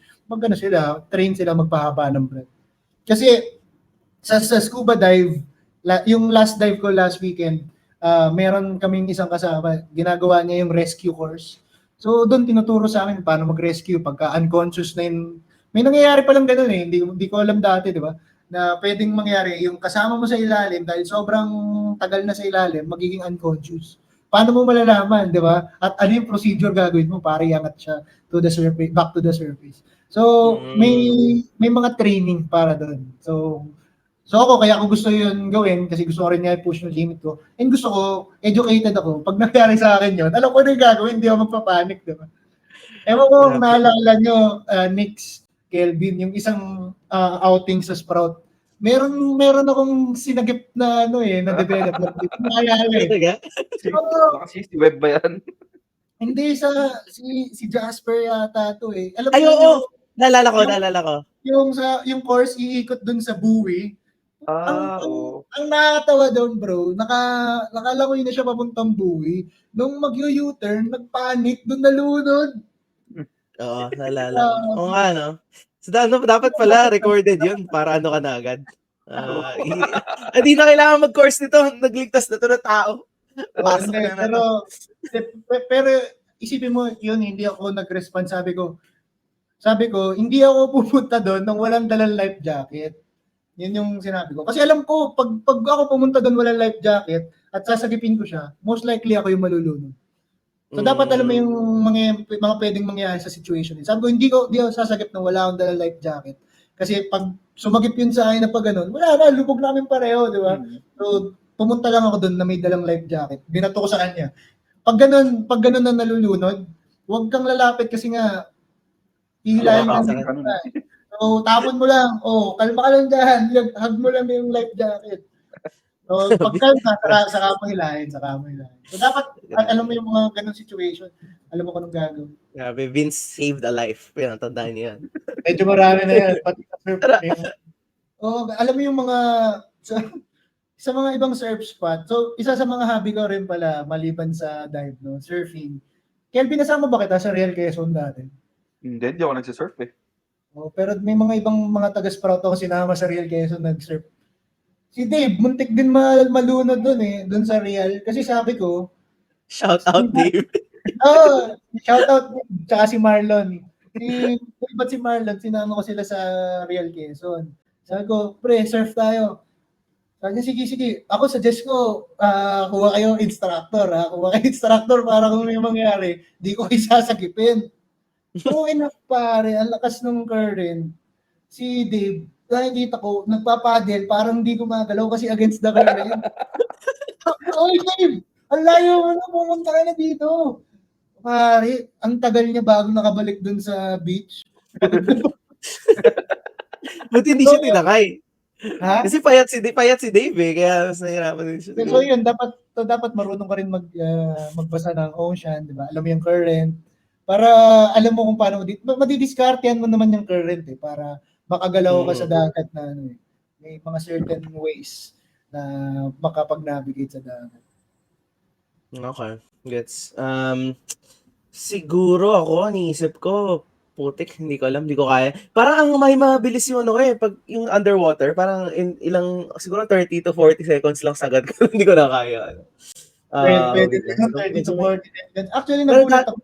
train sila magpahaba ng breath. Kasi, sa scuba dive, yung last dive ko last weekend, meron kaming isang kasama, ginagawa niya yung rescue course. So, doon tinuturo sa amin paano mag-rescue pagka unconscious na yun. May nangyayari pa lang ganun eh, hindi ko alam dati, di ba? Na pwedeng mangyari, yung kasama mo sa ilalim, dahil sobrang tagal na sa ilalim, magiging unconscious. Paano mo malalaman, di ba? At ano yung procedure gagawin mo para iangat siya to the surface, back to the surface. So, may mga training para doon. So ako, kaya ako gusto yun gawin kasi gusto ko rin nga i-push yung limit ko. And gusto ko, educated ako. Pag nangyari sa akin yun, alam ko na yung gagawin, hindi ako magpapanik, di ba? Ewan ko kung naalala nyo, Nix, Kelvin, yung isang outing sa Sprout. Meron akong sinagip na na development. Hindi ko naalala eh. Talaga? Oo. Baka si web ba yan? Hindi si Jasper yata to eh. Alam mo Ay, yun, oo. Naalala ko. yung course iikot dun sa buoy. Oo. Ang nakakatawa doon, bro, nakalangoy na siya papuntang buoy. Nung mag-U-turn, nagpanic, doon nalunod. Oo, naalala ko. Oo nga, no? So, dapat pala recorded yun para ano ka na agad. Hindi na kailangan mag-course nito. Nagligtas na to ng tao. Pasok Hindi, na to. pero isipin mo, yun, hindi ako nag-respond. Sabi ko, hindi ako pupunta doon nang walang dalang life jacket. Yun yung sinabi ko. Kasi alam ko, pag ako pumunta doon walang life jacket at sasagipin ko siya, most likely ako yung malulunod. So dapat alam mo yung mga pwedeng mangyari sa situation. Sabi ko, hindi ako sasagip na wala akong dalang life jacket. Kasi pag sumagip yun sa akin na pag ganun, wala na, lubog namin pareho, di ba? So pumunta lang ako doon na may dalang life jacket. Binato ko sa kanya. Pag ganun na nalulunod, huwag kang lalapit kasi nga hihilahin ka na. So, tapon mo lang. Kalma ka lang dyan. Hug mo lang yung life jacket. So, pagkalma, saka mo hilahin. So, dapat, alam mo yung mga ganong situation. Alam mo kung anong gagawin. Grabe, Vince saved a life. Pinatandaan niya yan. Medyo marami na yan. Pati sa surf. Alam mo yung mga, sa mga ibang surf spot. So, isa sa mga hobby ko rin pala, maliban sa dive, no? Surfing. Kelvin, nasama ba kita sa Real Quezon dati? Hindi ako nagsisurf eh. Pero may mga ibang mga taga-Sprout ako sinama sa Real Quezon nag-surf. Si Dave, muntik din malunod doon eh, doon sa Real. Kasi sabi ko, Shout out, Dave. shout out Dave, tsaka si Marlon. Ba't si Marlon, sinama ko sila sa Real Quezon. Sabi ko, pre, surf tayo. Sabi niya, sige. Ako suggest ko, kuha kayo instructor. Kuha kayo instructor para kung may mangyari, di ko isasagipin. So enough pare, ang lakas ng current. Si Dave, nakikita ko, nagpapadel, parang hindi gumagalaw kasi against the current. Oy Dave, ang layo mo na, pumunta ka na dito. Pare, ang tagal niya bago nakabalik dun sa beach. Buti hindi siya tinakay. Ha? Kasi payat si Dave eh, kaya mas nahirapan din siya. So yun, dapat marunong ka rin magbasa ng ocean, di ba? Alam mo yung current. Para alam mo kung paano madidiskartehan mo naman yung current eh para makagalaw ka sa dagat na may mga certain ways na makapag-navigate sa dagat. Okay, gets. Siguro ako, niisip ko, putik, hindi ko alam, hindi ko kaya. Parang ang may mabilis yung pag yung underwater, parang ilang, siguro 30 to 40 seconds lang sagad ko, hindi ko na kaya. Pwede 30 to 40 seconds. Actually, nagulat ako.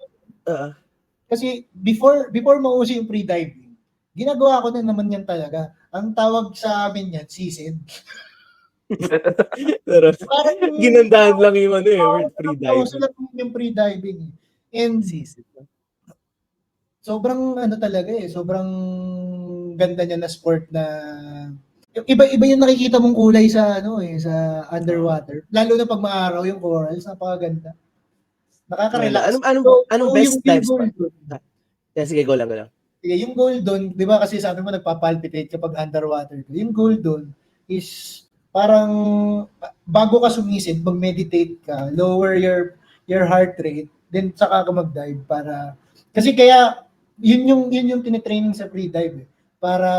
Kasi before mauso yung pre-diving, ginagawa ko na naman yan talaga. Ang tawag sa amin yan, season. Pero ginandahan lang yung word pre-diving. Sila yung pre-diving. And season. Sobrang talaga sobrang ganda niya na sport na iba yung nakikita mong kulay sa sa underwater. Lalo na pag maaraw yung corals, napakaganda. Nakaka-relax. Anong best dive spot? Sige, go lang. Sige, yung goal doon, di ba kasi sabi mo nagpapalpitate kapag underwater. Yung goal doon is parang bago ka sumisid, mag-meditate ka, lower your heart rate, then saka ka mag-dive para kasi kaya yun yung tinitraining sa pre-dive para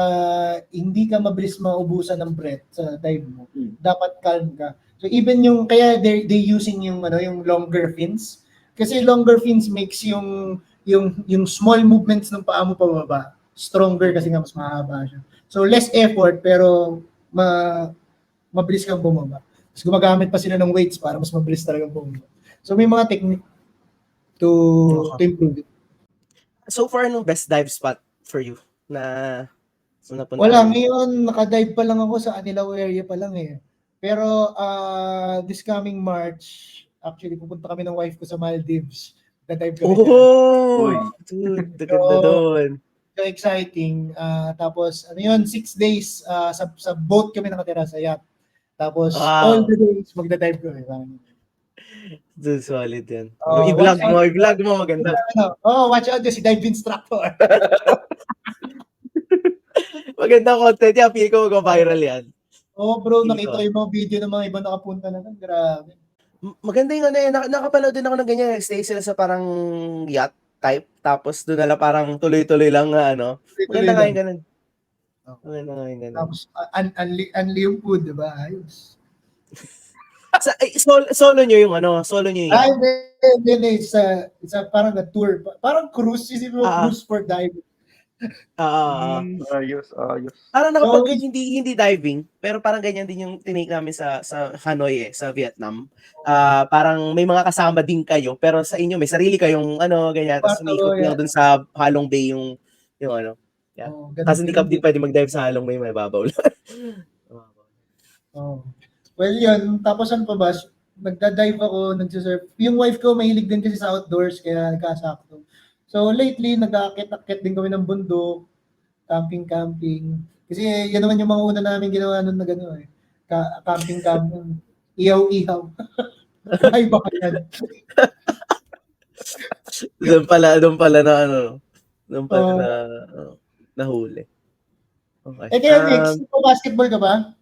hindi ka mabilis maubusan ng breath sa dive mo. Dapat calm ka. So even kaya they using yung longer fins. Kasi longer fins makes yung small movements ng paa mo pababa stronger kasi nga mas mahaba siya. So less effort pero mabilis kang bumaba. Tapos gumagamit pa sila ng weights para mas mabilis talagang bumaba. So may mga technique to improve it. So far, anong best dive spot for you na napunta? Wala, ngayon nakadive pa lang ako sa Anilao area pa lang Pero this coming March, actually pupunta kami ng wife ko sa Maldives. Na-dive kami. Dude, ganda doon. So exciting. Tapos 6 days sa boat kami nakatira sa yacht. Tapos all the days magda-dive kami. Solid yan. Oh, I-vlog mo maganda. Watch out si Dive Instructor. Maganda content yan, feel ko mag-viral yan. Bro, Dito. nakita ko yung mga video ng mga iba nakapunta na lang. Grabe. Maganda yung ano yan, nakapanood din ako ng ganyan, stay sila sa parang yacht type, tapos doon nila parang tuloy-tuloy lang na ano. Maganda nga yung ganun. Maganda nga yung ganun. Tapos, unli yung food, diba? Ayos. Solo nyo yung ano, solo nyo yung yacht. Hindi. It's a parang a tour. Parang cruise. Isipin mo, cruise for diving. Ayos. Parang nakapag hindi diving, pero parang ganyan din yung tinake namin sa Hanoi sa Vietnam. Parang may mga kasama din kayo, pero sa inyo may sarili kayong ano ganyan, tapos umikot lang dun sa Halong Bay yung ano. Yeah. Kasi hindi ka din pwede mag-dive sa Halong Bay, may babaw lang. Well, yun. Tapos ano pa ba? Nagda-dive ako, nagsisurf. Yung wife ko mahilig din kasi sa outdoors, kaya nagkasakto. So lately, nag-aakit-akit din kami ng bundok, camping. Kasi yan naman yung mga una namin ginawa nun na gano'n eh. Camping. Ihaw-ihaw. Ay, baka yan. Doon pala na ano. Doon pala na nahuli. Okay. Kaya Mix, basketball ka ba?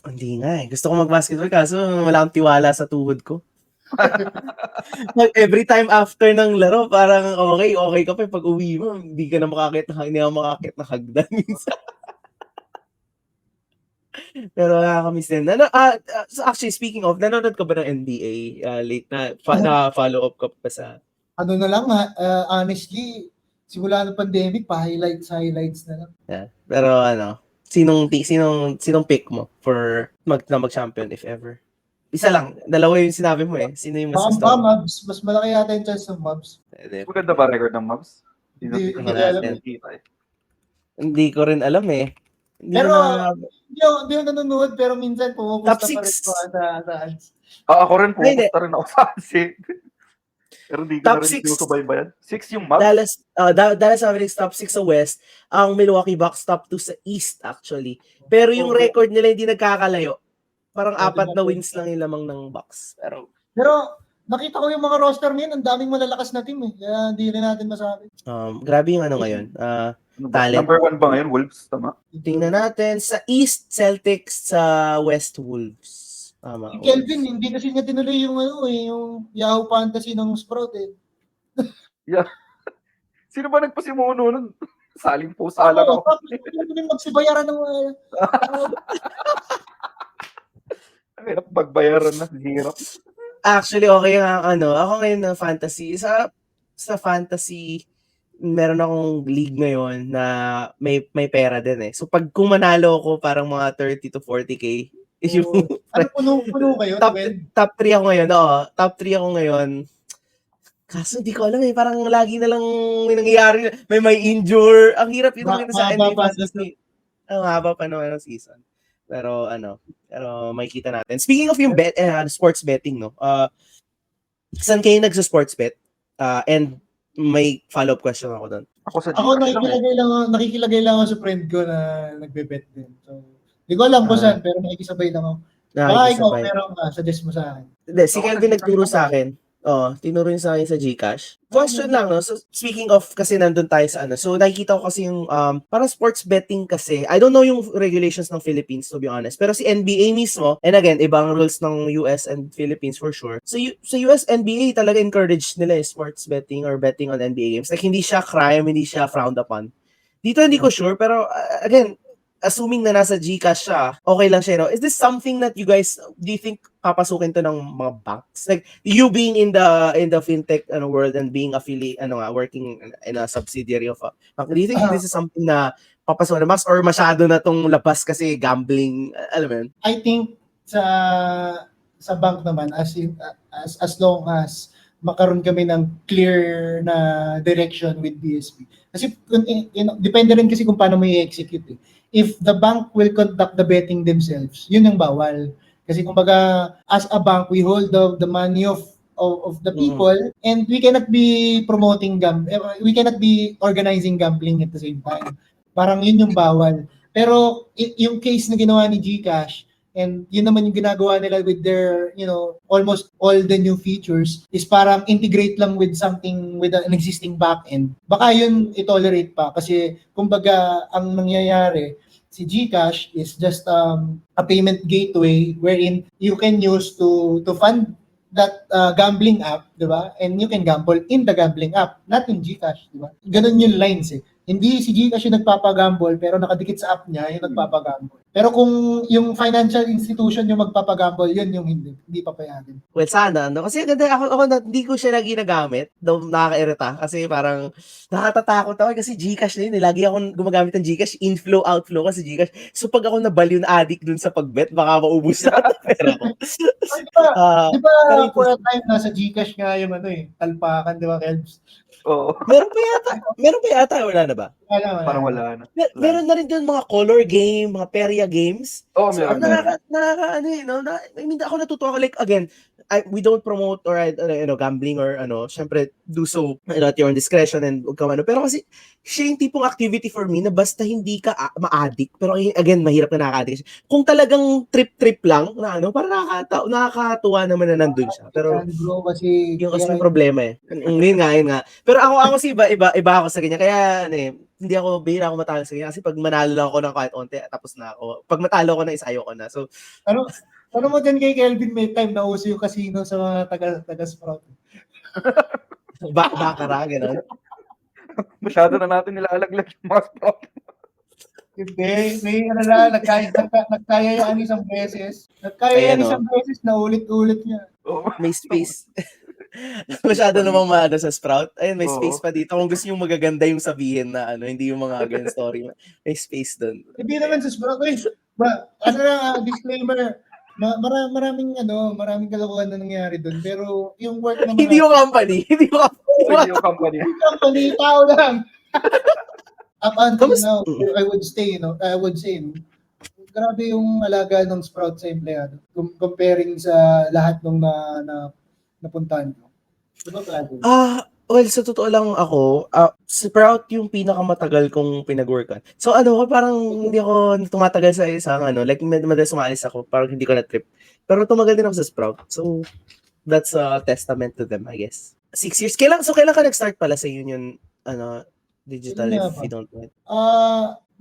Hindi nga eh. Gusto ko mag-basketball kaso wala akong tiwala sa tuhod ko. Every time after ng laro, parang okay ka pa. Pag uwi mo, hindi ka na makakit na hagdan minsan. Pero nakakamiss din. So actually, speaking of, nanonood ka ba ng NBA? Late na, follow-up ka pa sa... Ano na lang, honestly, simula ng pandemic, highlights na lang. Yeah. Pero ano, sinong pick mo for mag-champion if ever? Isa lang. Dalawa yung sinabi mo eh. Sino yung mas gusto? Mavs. Mas malaki yata yung chance ng Mavs. Maganda ba record ng Mavs? Hindi ko rin alam eh. Hindi ako nanonood, pero minsan pumupusta pa rin ko sa ads. Ako rin pumupusta rin ako sa ads eh. Pero hindi ko na rin sinusubaybayan. 6 yung Mavs? Dallas Mavericks top 6 sa West. Ang Milwaukee Bucks top 2 sa East actually. Pero yung record nila hindi nagkakalayo. Parang 4 na wins lang yung lamang ng Bucks. Pero nakita ko yung mga roster ngayon, ang daming malalakas na team eh. Kaya hindi rin natin masabi. Grabe yung ano ngayon. Talent. Number 1 ba ngayon? Wolves? Tama? Tingnan natin. Sa East, Celtics. Sa West, Wolves. Tama. Kelvin, hindi kasi niya tinuloy yung yung Yahoo Fantasy ng Sprout eh. Yeah. Sino ba nagpasimuno nun? Saling po sa alam ako. Hindi magsibayaran ng Hirap pagbayaran na. Hirap. Actually, okay nga ako ngayon ng fantasy. Sa fantasy, meron akong league ngayon na may pera din eh. So pag kung manalo ako parang mga 30 to 40k. Ano puno kayo? Top 3 ako ngayon. Top 3 ako ngayon. Kaso di ko alam eh. Parang lagi na lang may nangyayari. May injure. Ang hirap ito sa NBA fantasy. Ang haba pa naman ng season. Pero pero makikita natin. Speaking of yung sports betting, no? Saan kayo nagsa-sports bet? And may follow-up question ako doon. Ako nakikilagay lang ako sa friend ko na nagbe-bet din. So, hindi ko alam kung saan, pero nakikisabay lang ako. Baka ikaw, pero suggest mo sa akin. Hindi, si Kelvin nagturo sa akin. Tinuro niya sa akin sa GCash. Question lang, no? So, speaking of, kasi nandun tayo sa so nakikita ko kasi yung, parang sports betting kasi, I don't know yung regulations ng Philippines, to be honest, pero si NBA mismo, and again, ibang rules ng US and Philippines for sure. So, sa US NBA, talaga encourage nila sports betting or betting on NBA games. Like, hindi siya crime, hindi siya frowned upon. Dito, hindi ko sure, pero, again, assuming na nasa GCash siya, okay lang siya, no? Is this something that you guys, do you think papasukin to ng mga banks? Like, you being in the fintech world and being affiliate, working in a subsidiary of a bank, do you think this is something na papasukin ng banks or masyado na tong labas kasi gambling, alam mo yun? I think sa bank naman, as long as makaroon kami ng clear na direction with BSP. Kasi depende rin kasi kung paano mo i-execute eh. If the bank will conduct the betting themselves, yun yung bawal. Kasi kumbaga, as a bank, we hold the money of the people and we cannot be we cannot be organizing gambling at the same time. Parang yun yung bawal. Pero yung case na ginawa ni GCash, And yun naman yung ginagawa nila with their, almost all the new features is parang integrate lang with something, with an existing backend. Baka yun itolerate pa kasi kumbaga ang nangyayari, si GCash is just a payment gateway wherein you can use to fund that gambling app, di ba? And you can gamble in the gambling app, not in GCash, di ba? Ganun yung lines eh. Hindi si GCash yung nagpapagamble pero nakadikit sa app niya yung nagpapagamble. Pero kung yung financial institution yung magpapagamble, yun yung hindi papayagan. Well, sana, no? Kasi ganda, hindi ko siya lagi nagamit. Though nakaka-irita. Kasi parang nakatatakot ako kasi GCash na yun. Lagi akong gumagamit ng GCash. Inflow, outflow kasi GCash. So pag ako nabaliw na addict dun sa pagbet, baka maubos na ang pera ko. Di ba pero for a time na sa GCash nga yung talpakan, di ba, Kelbs? Oo. Meron pa yata, wala na ba? Parang wala na. Meron na rin doon mga color game, mga perya games. Oo, So, meron. I mean, ako natutuwa ko, like, again, we don't promote or, gambling or, syempre, do so, at your own discretion and huwag ka pero kasi, siya yung tipong activity for me na basta hindi ka ma-addict, pero again, mahirap na nakaka-addict. Kung talagang trip-trip lang, na parang nakakatuwa naman na nandun siya. Pero, bro, kasi yung kasi yung problema eh. Yun nga. Pero ako si iba ako sa ganyan. Kaya, hindi ako, bihira ako matalo sa ganyan. Kasi pag manalo lang ako ng kahit onte, tapos na ako. Pag matalo ko na, isayo ko na. So, ano mo dyan kay Kelvin, may time na uso yung casino sa mga taga-sprout. Bakara, gano'n. Masyado na natin nilalaglag yung mga stock. Hindi, nagkaya yan isang beses. Isang beses na ulit-ulit niya. May space. Masyado namang maano sa Sprout. Ayun, may space pa dito. Kung gusto nyo magaganda yung sabihin na hindi yung mga ganyan story. May space doon. Hindi naman sa Sprout. Disclaimer. Maraming kalokohan na nangyari doon. Pero yung work naman... Hindi yung company. Hindi yung company. Tao lang. Up until now, I would say, grabe yung alaga ng Sprout sa empleyado. Comparing sa lahat ng napuntahan ko. Diba, Plago? Well, sa totoo lang ako, Sprout yung pinakamatagal kong pinag-workan. So parang hindi ako tumatagal sa isang like madalas umalis ako, parang hindi ko na-trip. Pero tumagal din ako sa Sprout. So, that's a testament to them, I guess. 6 years. Kailan ka nag-start pala sa Union, Digital, if you don't mind?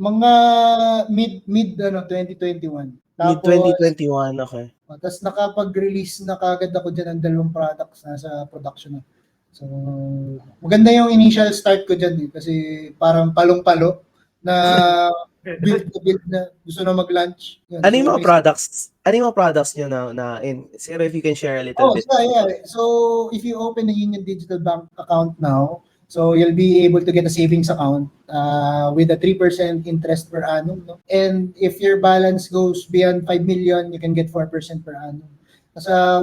Mga mid 2021. Tapos, mid-2021, okay. Tapos nakapag-release na kagad ako dyan ng 2 products na sa production na. So, maganda yung initial start ko dyan kasi parang palong-palo na build na gusto na mag-launch. Yun. Ano yung mga products nyo na siguro if you can share a little bit. So, if you open a Union Digital Bank account now, so you'll be able to get a savings account with a 3% interest per annum. No? And if your balance goes beyond 5 million, you can get 4% per annum.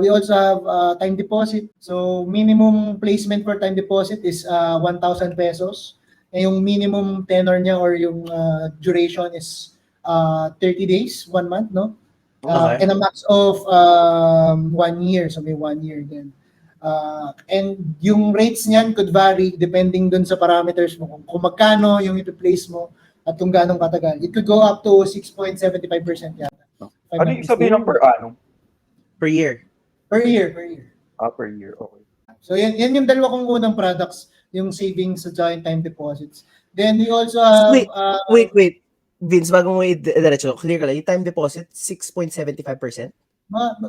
We also have time deposit. So minimum placement for time deposit is 1,000 pesos. And yung minimum tenor niya or yung duration is 30 days, 1 month, no? Okay. And a max of 1 year. So may 1 year din. And yung rates niyan could vary depending dun sa parameters mo. Kung magkano yung i-place mo at kung ganong katagal. It could go up to 6.75% yata. Ano yung sabihin ng per annum? Per year. Per year. Per year, okay. So yan yung dalawa kong unang products, yung savings at yung time deposits. Then we also have... Wait. Vince, bago mo i-diretso, clear ka lang, yung time deposit, 6.75%?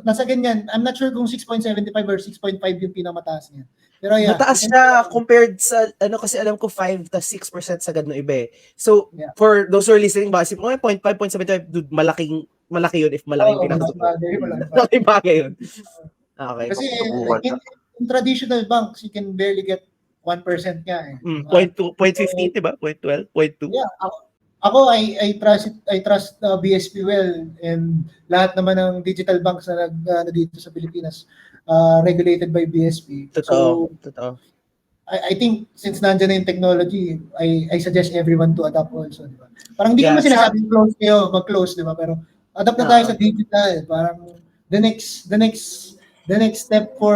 Nasa ganyan. I'm not sure kung 6.75 or 6.5 yung pinamataas niya. Pero yeah. Mataas siya compared sa, kasi alam ko 5 to 6% sagad no iba eh. So, yeah. For those who are listening, baka isipin, 0.5, 0.75, dude, malaki yun if malaking pinakasok. Malaking bagay yun. Okay. Kasi in traditional banks, you can barely get 1% nga eh. 0.15, diba? 0.12, 0.2. Yeah. Ako, I trust BSP well, and lahat naman ng digital banks na dito sa Pilipinas regulated by BSP. Totoo. I think since nandiyan na yung technology, I suggest everyone to adapt also, di ba? Parang hindi ko sinasabing close kayo, mag-close, di ba? Pero adapt na tayo sa digital. Parang the next step for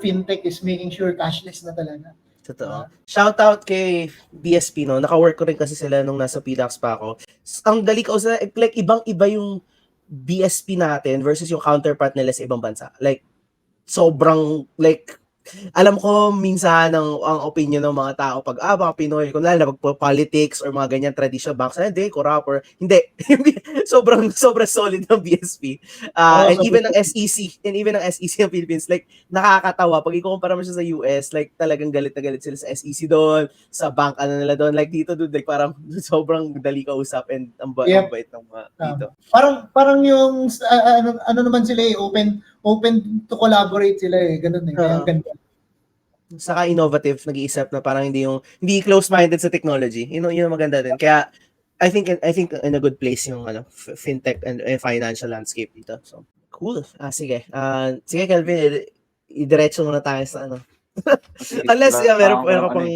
fintech is making sure cashless na talaga. Totoo. Shout out kay BSP, no? Naka-work ko rin kasi sila nung nasa PDAX pa ako. Ang dali ko, like ibang-iba yung BSP natin versus yung counterpart nila sa ibang bansa. Like, sobrang, like, alam ko minsan ang opinion ng mga tao pag mga Pinoy, kung lalo na politics or mga ganyan traditional banks, hindi, corrupt or hindi. sobrang solid ng BSP. And even ng SEC, ng Philippines, like, nakakatawa. Pag ikukumpara mo siya sa US, like, talagang galit na galit sila sa SEC doon, sa bank, nila doon. Like, dito, dude, like, parang sobrang dali kausap and ang bait ng mga dito. Parang yung, ano naman sila open to collaborate sila ganun kaya ganda. Saka innovative, nag-iisip na parang hindi close-minded sa technology. Yun ang maganda din. Kaya I think in a good place yung fintech and financial landscape dito. So, cool. Sige. Sige, Kelvin, idiretso muna tayo sa Unless meron ka pang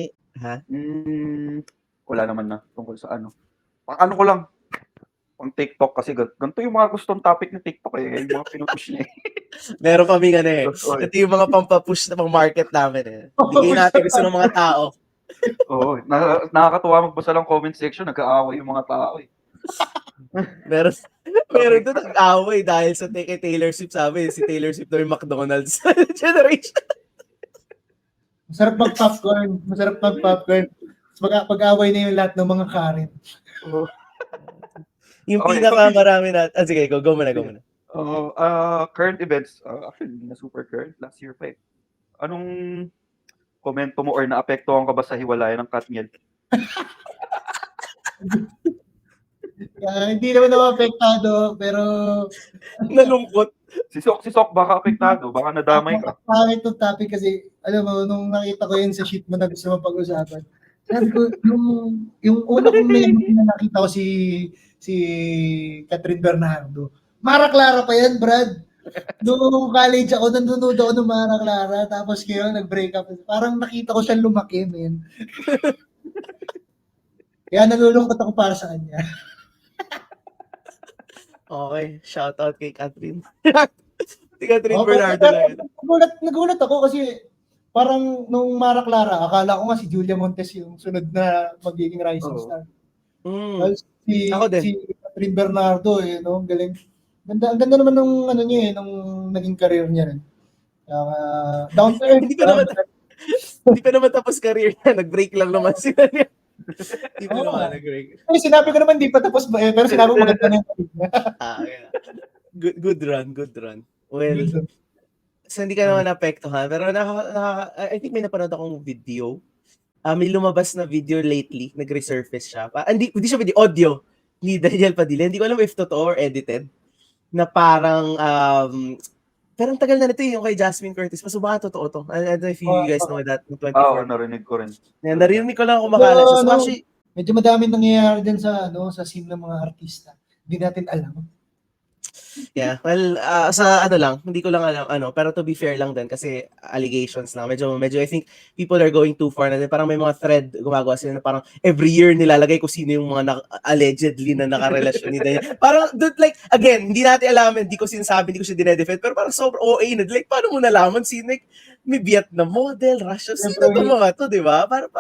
wala naman na tungkol sa Ano ko lang pang TikTok kasi ganito yung mga gustong topic ng TikTok yung mga pinupush niya. Meron kami ito yung mga pampapush na pang market namin Bigay natin gusto ng mga tao. Oo, nakakatuwa magbasa lang comment section, nag-aaway yung mga tao Meron doon nag-aaway dahil sa Taylor Swift, sabi si Taylor Swift na yung McDonald's generation. Masarap mag-popcorn. Pag-away na yung lahat ng mga Karen. Yung pinakamarami natin. Sige, go muna. Current events, actually, hindi na super current. Last year pa Anong komento mo or naapektuhan ka ba sa hiwalayan ng Katniel? Hindi naman apektado, pero nalungkot. Si Sok baka apektado, baka nadamay ka. Pangit yung topic kasi, alam mo, nung nakita ko yun sa sheet mo na gusto mo pag-usapan, sabi ko, yung una kong na nakita ko si Catherine Bernardo. Mara Clara pa yan, Brad. Noong college ako, nanonood ako ng Mara Clara, tapos ngayon nag-break up. Parang nakita ko siyang lumaki, men. Kaya nalulungkot ako para sa kanya. Okay, shout out kay Catherine. Si Catherine Bernardo lang. Nagulat ako kasi parang nung Mara Clara, akala ko nga si Julia Montes yung sunod na magiging rising star. Si Catherine Bernardo, galing. Ang ganda naman nung niya nung naging career niya rin. Down to earth. Hindi pa naman tapos career niya, nag-break lang naman sila niya. Hindi pa naman nag-break. Sinabi ko naman hindi pa tapos pero sinabi ko maganda na yeah. Good run. Well, so hindi ka naman naapektuhan, pero I think may napanood akong video. May lumabas na video lately, nag-resurface siya. Hindi siya video, audio ni Daniel Padilla. Hindi ko alam if totoo or edited. Na parang, pero ang tagal na nito yung kay Jasmine Curtis. Mas baka totoo to. I don't know if you guys know that. 24. Narinig ko rin. Narinig ko lang kumakalat. So actually, medyo madaming nangyayari din sa scene ng mga artista. Hindi natin alam. Yeah, well, sa lang, hindi ko lang alam pero to be fair lang din kasi allegations lang. Medyo I think people are going too far na din. Parang may mga thread gumagawa sila na parang every year nilalagay kung sino yung mga allegedly na nakarelasyon ni Daniel. Parang like again, hindi natin alam, hindi ko sinasabi, hindi ko siya dinedefend, pero parang sobrang OA na. Like paano mo nalaman sino may Vietnam model, Russia, sino to mga to, di ba? Parang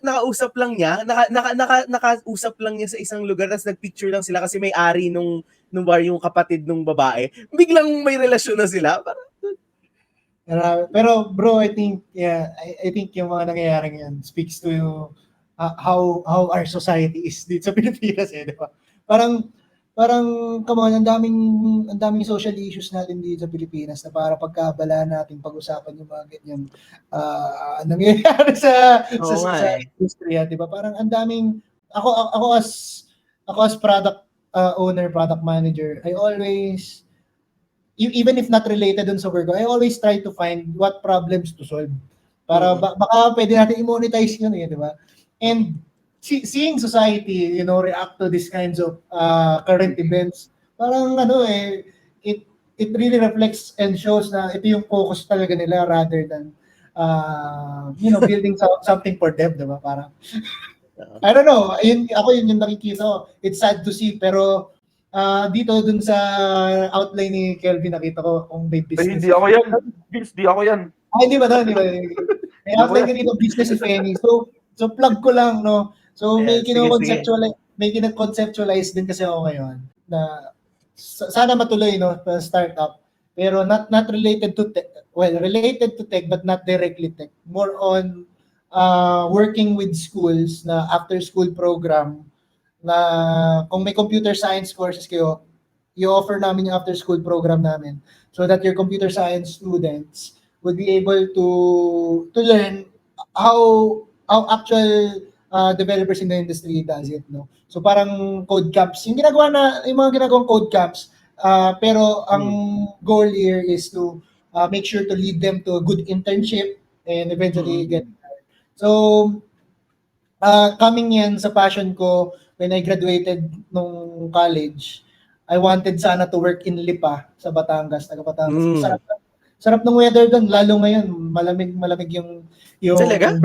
nakausap lang niya, nakausap lang niya sa isang lugar, tapos nagpicture lang sila kasi may ari nung bar yung kapatid nung babae, biglang may relasyon na sila. Pero bro, I think yung mga nangyayari ngayon speaks to how our society is dito sa Pilipinas di ba? Parang come on, ang daming social issues natin dito sa Pilipinas na para pagkabala natin pag-usapan yung mga ganyan nangyayari sa industriya, di ba? Parang ang daming ako as product owner, product manager, I always, even if not related dun sa work ko, I always try to find what problems to solve. Para baka pwede natin i-monetize yun di ba? And seeing society, react to these kinds of current events, parang it really reflects and shows na ito yung focus talaga nila rather than building something for them, di ba? Parang I don't know. Yun yung nakikita ko. It's sad to see, pero dito dun sa outline ni Kelvin, nakita ko kung may business. Hindi ako yan. Vince, di ako yan. Hindi ba? May outline ka dito, business if any. So plug ko lang, no? So may kino-conceptualize din kasi ako ngayon na sana matuloy, no, startup. Pero not related to tech. Well, related to tech but not directly tech. More on working with schools na after school program na kung may computer science courses kayo, i-offer namin yung after school program namin so that your computer science students would be able to learn how actual developers in the industry does it, no? So parang code camps, yung mga ginagawang code camps, pero ang goal here is to make sure to lead them to a good internship and eventually get hired. So coming yan sa passion ko when I graduated nung college, I wanted sana to work in Lipa sa Batangas, taga Batangas. Sarap ng weather doon, lalo ngayon, malamig yung Talaga?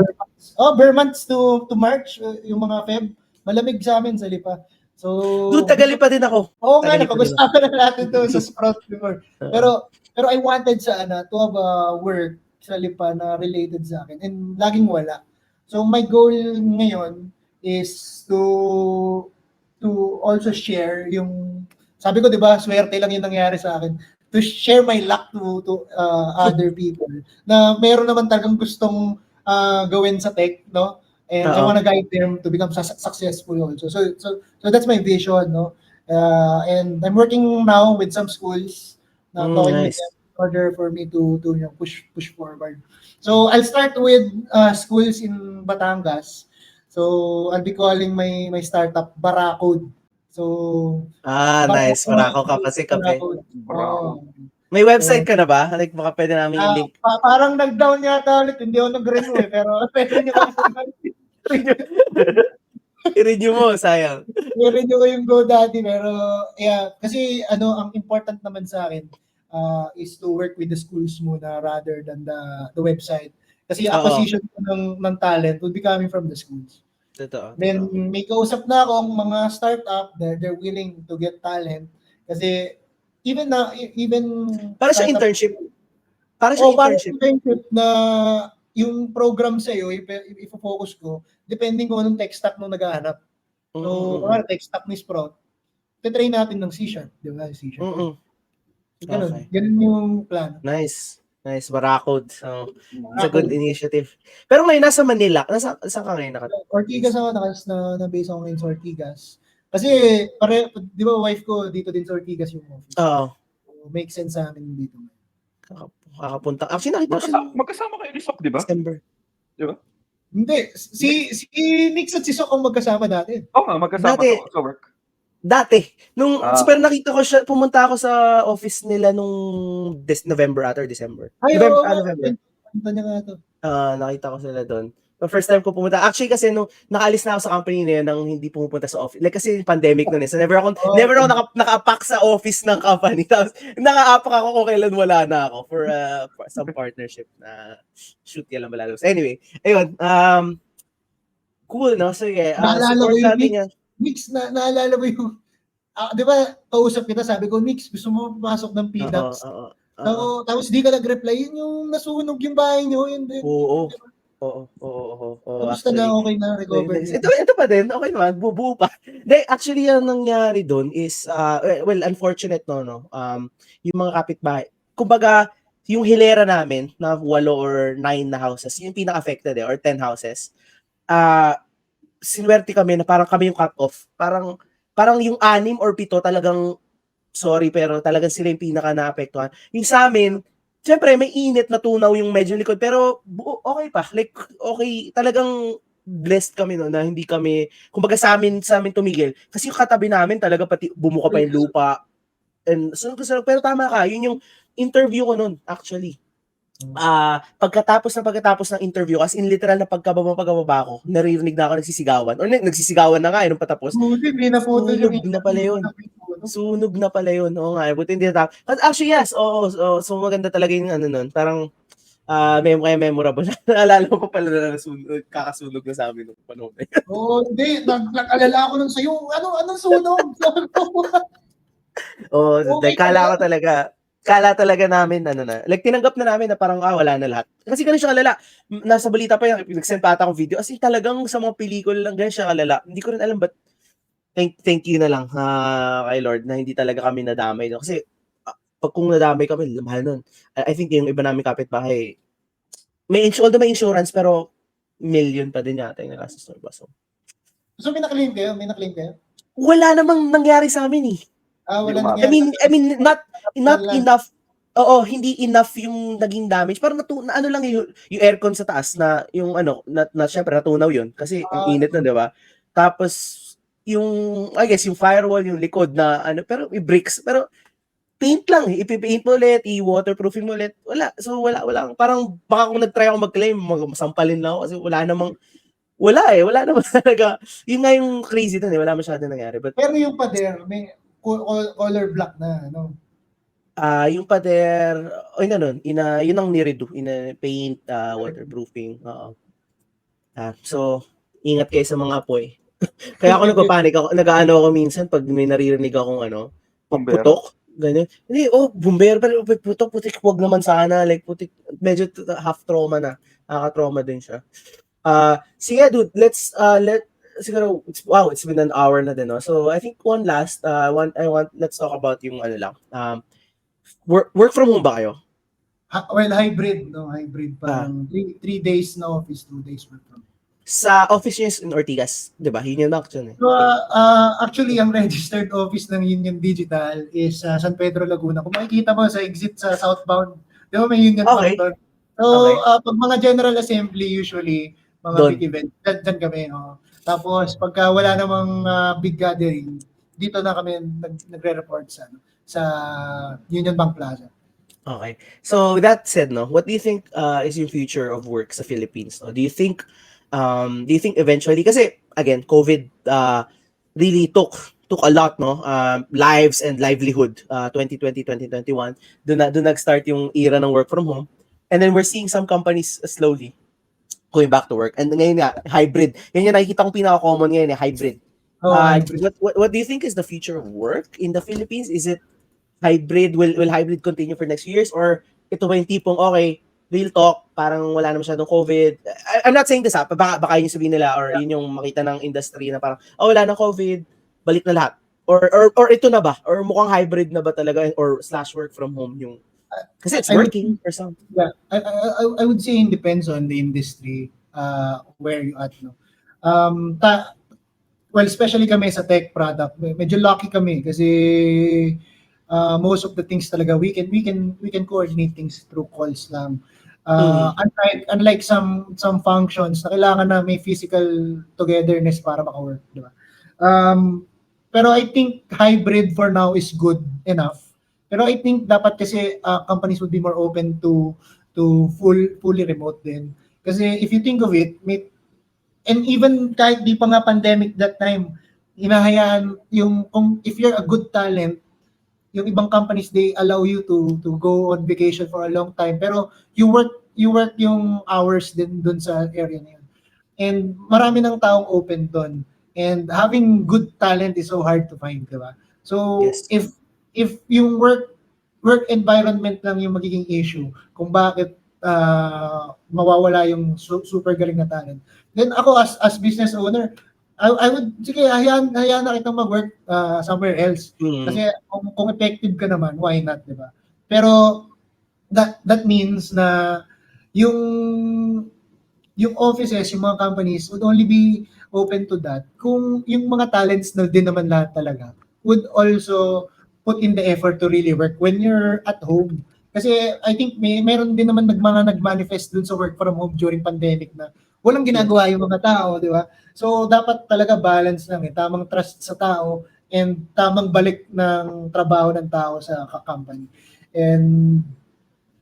bare months to March, yung mga Feb, malamig sa amin sa Lipa. So Dude, Taga-Lipa din ako. Oo nga, Taga-Lipa napag-usapan na natin to sa Sprout before. Pero I wanted sana to have a work sa Lipa na related sa akin and laging wala. So my goal ngayon is to also share yung, sabi ko 'di ba, swerte lang yung nangyari sa akin, to share my luck to other people na meron naman talagang gustong gawin sa tech, no? And I wanna guide them to become successful also. So that's my vision, no? And I'm working now with some schools na talking with Nice. them in order for me to you know, push forward. So I'll start with schools in Batangas. So I'll be calling my startup Baracode. So Nice. Barako ka pa si Kape. Barako. May website ka na ba? Like, baka pwede namin i-link. Parang nag-down yata ulit, hindi ako nag-renew pero pwede nyo I-renew mo, sayang. i-renew ko yung GoDaddy pero yeah, kasi ang important naman sa akin is to work with the schools muna rather than the website. Kasi yung acquisition ng talent will be coming from the schools. Totoo. Then may kausap na akong mga startup, they're willing to get talent kasi even Para sa startup- internship. Para sa parang internship. internship na yung program sa'yo, i-focus ko, depending kung anong tech stack nung naghahanap. So, tech stack ni Sprout, titry natin ng C#, di ba? C#. Ganun, Okay. ganun yung plan. Nice. Nice. Baracode. So, it's a good initiative. Pero ngayon, nasa Manila. Saan ka ngayon? Ortigas ako, na-base ako ngayon sa Ortigas. Kasi, di ba wife ko, dito din sa Ortigas yung office. Oo. So, make sense sa amin dito. Kakapunta. Actually, nakita ko siya Magkasama kayo ni Sok, di ba? December. Hindi, si Nix at si Sok ang magkasama dati. Oo nga, magkasama Dati. sa work. Dati. Pero nakita ko siya, pumunta ako sa office nila nung November or December. November. Punta niya nga to. Nakita ko sila doon. The first time ko pumunta. Actually kasi nung nakaalis na ako sa company na yun nang hindi pumupunta sa office. Like kasi pandemic noon eh. So never ako naka-pack sa office ng company. Tapos naka-apak ako kung kailan wala na ako for some partnership na shoot yan lang malalo. So anyway, ayun. Cool, no? So yeah. Naalala ko Support yung natin yan. Nix, naalala mo yung, di ba, kausap kita, sabi ko, Nix, gusto mo pasok ng PDAPS? Oo. Tapos di ka nag-reply, yun yung nasunog yung bahay nyo, yun din. Oo. Tapos na okay na, recover. Ito pa din, okay naman, bubuo pa. Actually, yung nangyari doon is, well, unfortunate, no? Yung mga kapitbahay, kumbaga, yung hilera namin, na 8 or 9 na houses, yung pinaka-affected or 10 houses, sinuwerte kami na parang kami yung cut-off. Parang yung 6 or 7 talagang, sorry, pero talagang sila yung pinaka naapektuhan. Yung sa amin, syempre, may init na tunaw yung medyo likod, pero okay pa. Like, okay, talagang blessed kami no, na hindi kami, kumbaga sa amin tumigil. Kasi yung katabi namin, talaga pati bumuka pa yung lupa. And, pero tama ka, yun yung interview ko nun, actually. Pagkatapos ng interview, as in literal na pagkababa ko, naririnig na ako nagsisigawan. Or nagsisigawan na nga, nung patapos. Sunog na pala yun. Sunog na pala yun. Oo nga, buti hindi natapos. Actually, yes. Oo. So, maganda talaga yung ano nun. Parang, kaya memorable. Naalala ko pa pala na kakasunog na sa amin nung panahon na yun. Hindi. Nag-alala ako nun sa'yo. Anong sunog? Kala talaga namin, like tinanggap na namin na parang wala na lahat. Kasi ganun siya kalala. Nasa balita pa yung, nag-send pa ata akong video. As in talagang sa mga pelikula lang ganun siya kalala. Hindi ko rin alam ba't thank you na lang kay Lord na hindi talaga kami nadamay no? Kasi pag kung nadamay kami mahal nun. I think yung iba naming kapitbahay although may insurance pero million pa din yata yung nagastos ng iba. So may na-claim kayo? May na-claim kayo? Wala namang nangyari sa amin eh. Wala Hindi nangyari. I mean not Wala. enough. Oo, hindi enough yung naging damage. Parang ano lang yung aircon sa taas na yung ano, na syempre natunaw yun kasi ang init na, 'di ba? Tapos yung I guess yung firewall, yung likod na ano, pero may bricks, pero paint lang eh. Ipi-paint mo ulit, i-waterproofing mo ulit. Wala. So wala parang baka kung nag-try ako mag-claim, masampalin lang ako kasi wala naman talaga. Yun nga yung crazy dun eh, wala masyadong nangyari. But Pero yung pader, may color black na, no? yung pader, nun, yun ang niredo, paint, waterproofing. So, ingat kayo sa mga apoy. Kaya ako nagpapanik ako, nag-aano ako minsan pag may naririnig akong Bumbero. putok, ganyan. Hindi, bumbero, pero putik, wag naman sana, like putik, medyo half trauma na, nakaka-trauma din siya. Sige dude, siguro, it's been an hour na din, no? So, I think one last, let's talk about yung work from home ba kayo? Well, hybrid, no? Hybrid. Parang 3 days na office, 2 days work from home. Sa office niyo in Ortigas, di ba? Union Bank dyan eh. So, actually, ang registered office ng Union Digital is San Pedro, Laguna. Kung makikita mo sa exit sa southbound, di ba may Union Bank doon? So, pag mga general assembly, usually, mga Doon. big event, dyan kami. Tapos, pagka wala namang big gathering, dito na kami nagre-report sa Union Bank Plaza. Okay. So, with that said, no, what do you think is yung future of work sa Philippines? No? Do you think eventually, kasi again, COVID really took a lot, no, lives and livelihood. 2020, 2021, doon nag-start yung era ng work from home, and then we're seeing some companies slowly going back to work. And ngayon nga, hybrid. Yan yung nakikita kong pinaka-common ngayon, hybrid. What do you think is the future of work in the Philippines? Is it hybrid? Will hybrid continue for next few years, or ito ba yung tipong okay, real talk, parang wala na masyadong COVID. I'm not saying this baka yung sabihin nila or yun yung makita ng industry na parang, wala na COVID, balik na lahat. Or ito na ba? Or mukhang hybrid na ba talaga or / work from home yung, kasi it's working for some. Yeah, I would say it depends on the industry where you at, no. Well, especially kami sa tech product, medyo lucky kami kasi most of the things talaga we can coordinate things through calls lang. Unlike some functions na kailangan na may physical togetherness para maka-work, di ba? Pero I think hybrid for now is good enough. Pero I think dapat kasi companies would be more open to fully remote din. Kasi if you think of it, and even kahit di pa nga pandemic that time, hinahayaan if you're a good talent, yung ibang companies, they allow you to go on vacation for a long time, pero you work yung hours din dun sa area na yun. And marami ng taong open dun. And having good talent is so hard to find, di ba? So, yes. if yung work environment lang yung magiging issue, kung bakit mawawala yung super galing na talent, then ako as business owner, I would, sige, hayaan na kitang mag-work somewhere else. Kasi kung effective ka naman, why not, di ba? Pero that means na yung offices, yung mga companies would only be open to that kung yung mga talents na din naman lahat talaga would also put in the effort to really work when you're at home. Kasi I think meron din naman nag-manifest dun sa work from home during pandemic na walang ginagawa yung mga tao, di ba? So, dapat talaga balance lang tamang trust sa tao and tamang balik ng trabaho ng tao sa company. And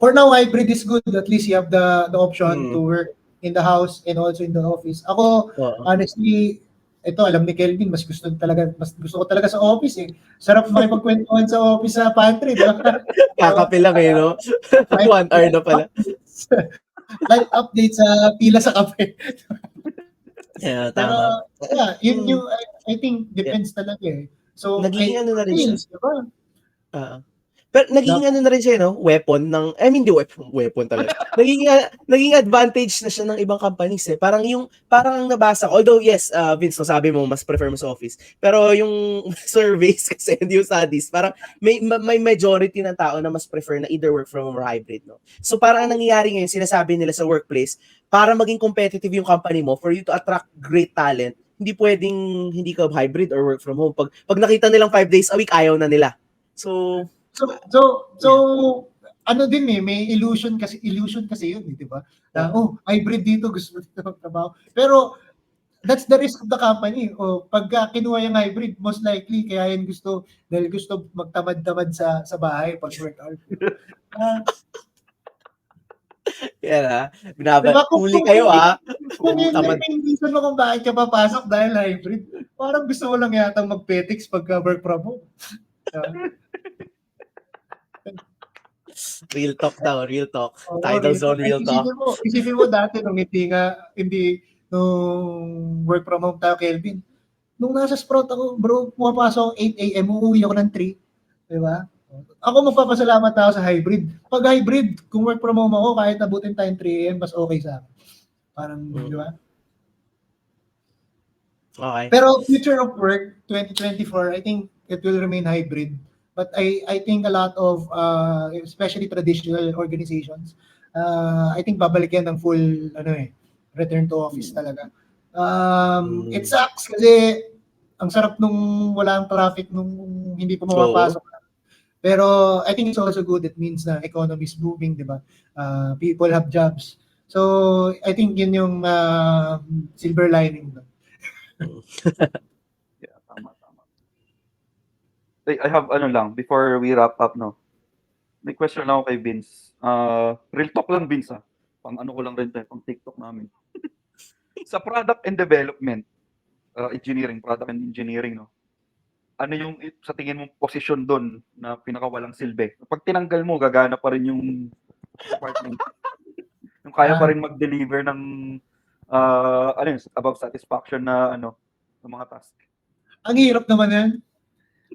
for now, hybrid is good. At least you have the option to work in the house and also in the office. Ako, honestly, ito, alam ni Kelvin, mas gusto ko talaga sa office eh. Sarap makipagkwentuhan sa office sa pantry, di ba? Kakape lang eh, no? 1 hour na pala. Live update sa pila sa kape. Yeah, tama. Pero, yeah, yun yung, I think, depends talaga eh. So, nagiging ano na rin siya. Diba? Pero naging ano na rin siya, no? Weapon ng, I mean, di weapon talaga. Naging advantage na siya ng ibang companies eh. Parang ang nabasa ko, although yes, Vince, no, sabi mo, mas prefer mo sa office. Pero yung surveys kasi, hindi yung studies, parang may majority ng tao na mas prefer na either work from home or hybrid, no? So parang ang nangyayari ngayon, sinasabi nila sa workplace, para maging competitive yung company mo, for you to attract great talent, hindi pwedeng hindi ka hybrid or work from home. Pag nakita nilang 5 days a week, ayaw na nila. So, Ano din may illusion kasi yun, di ba? Hybrid dito, gusto mo dito magtrabaho. Pero that's the risk of the company. Pagka kinuha yung hybrid, most likely kaya yan gusto magtamad-tamad sa bahay pag work out. yan ha. Diba, Huli kayo ha. Kung yun Tamad. yung reason mo kung bakit ka papasok dahil hybrid, parang gusto mo lang yata mag-petics pagka work from home. Real talk daw, real talk. Tidal Zone, real talk. Isipin mo dati nung nung work from home tayo, Kelvin. Nung nasa Sprout ako, bro, pumapasok 8 a.m., uuwi ako ng 3. Diba? Ako magpapasalamat ako sa hybrid. Pag hybrid, kung work from home ako, kahit abutin tayong 3 a.m., mas okay sa akin. Parang, di ba? Okay. Pero future of work, 2024, I think it will remain hybrid. But I think a lot of, especially traditional organizations, I think babalik yan ng full, return to office talaga. It sucks kasi ang sarap nung walang traffic nung hindi pa mapapasok. Pero I think it's also good. It means na economy is booming, di ba? People have jobs. So I think yun yung silver lining. Yeah, tama. I have before we wrap up, no? May question lang ako kay Vince. Real talk lang, Vince, ha? Pang ko lang rin tayo, pang TikTok namin. Sa product and development, product and engineering, no? Ano yung sa tingin mong posisyon doon na pinakawalang silbi? Pag tinanggal mo, gagana pa rin yung department. Yung kaya pa rin mag-deliver ng above satisfaction na ng mga task. Ang hirap naman yan.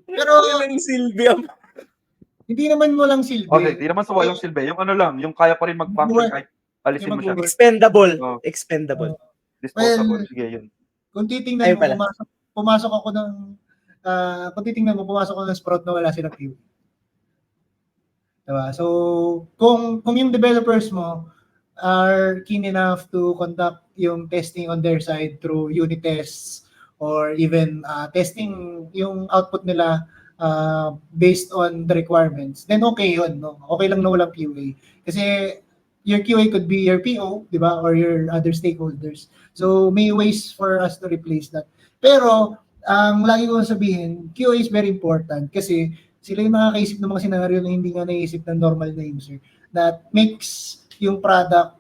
Pero yung silbi. Hindi naman walang silbi. Okay, hindi naman sa walang silbi. Yung yung kaya pa rin mag-function kahit alisin mo siya. Expendable. Disposable. Sige, yun. Kung titingnan mo, pumasok ako ng Sprout na wala silang QA. Diba? So, kung yung developers mo are keen enough to conduct yung testing on their side through unit tests or even testing yung output nila based on the requirements, then okay yun. No? Okay lang na walang QA. Kasi your QA could be your PO, di ba? Or your other stakeholders. So, may ways for us to replace that. Pero, lagi ko sabihin, QA is very important kasi sila yung nakakaisip ng mga scenario na hindi nga naisip ng normal na user that makes yung product,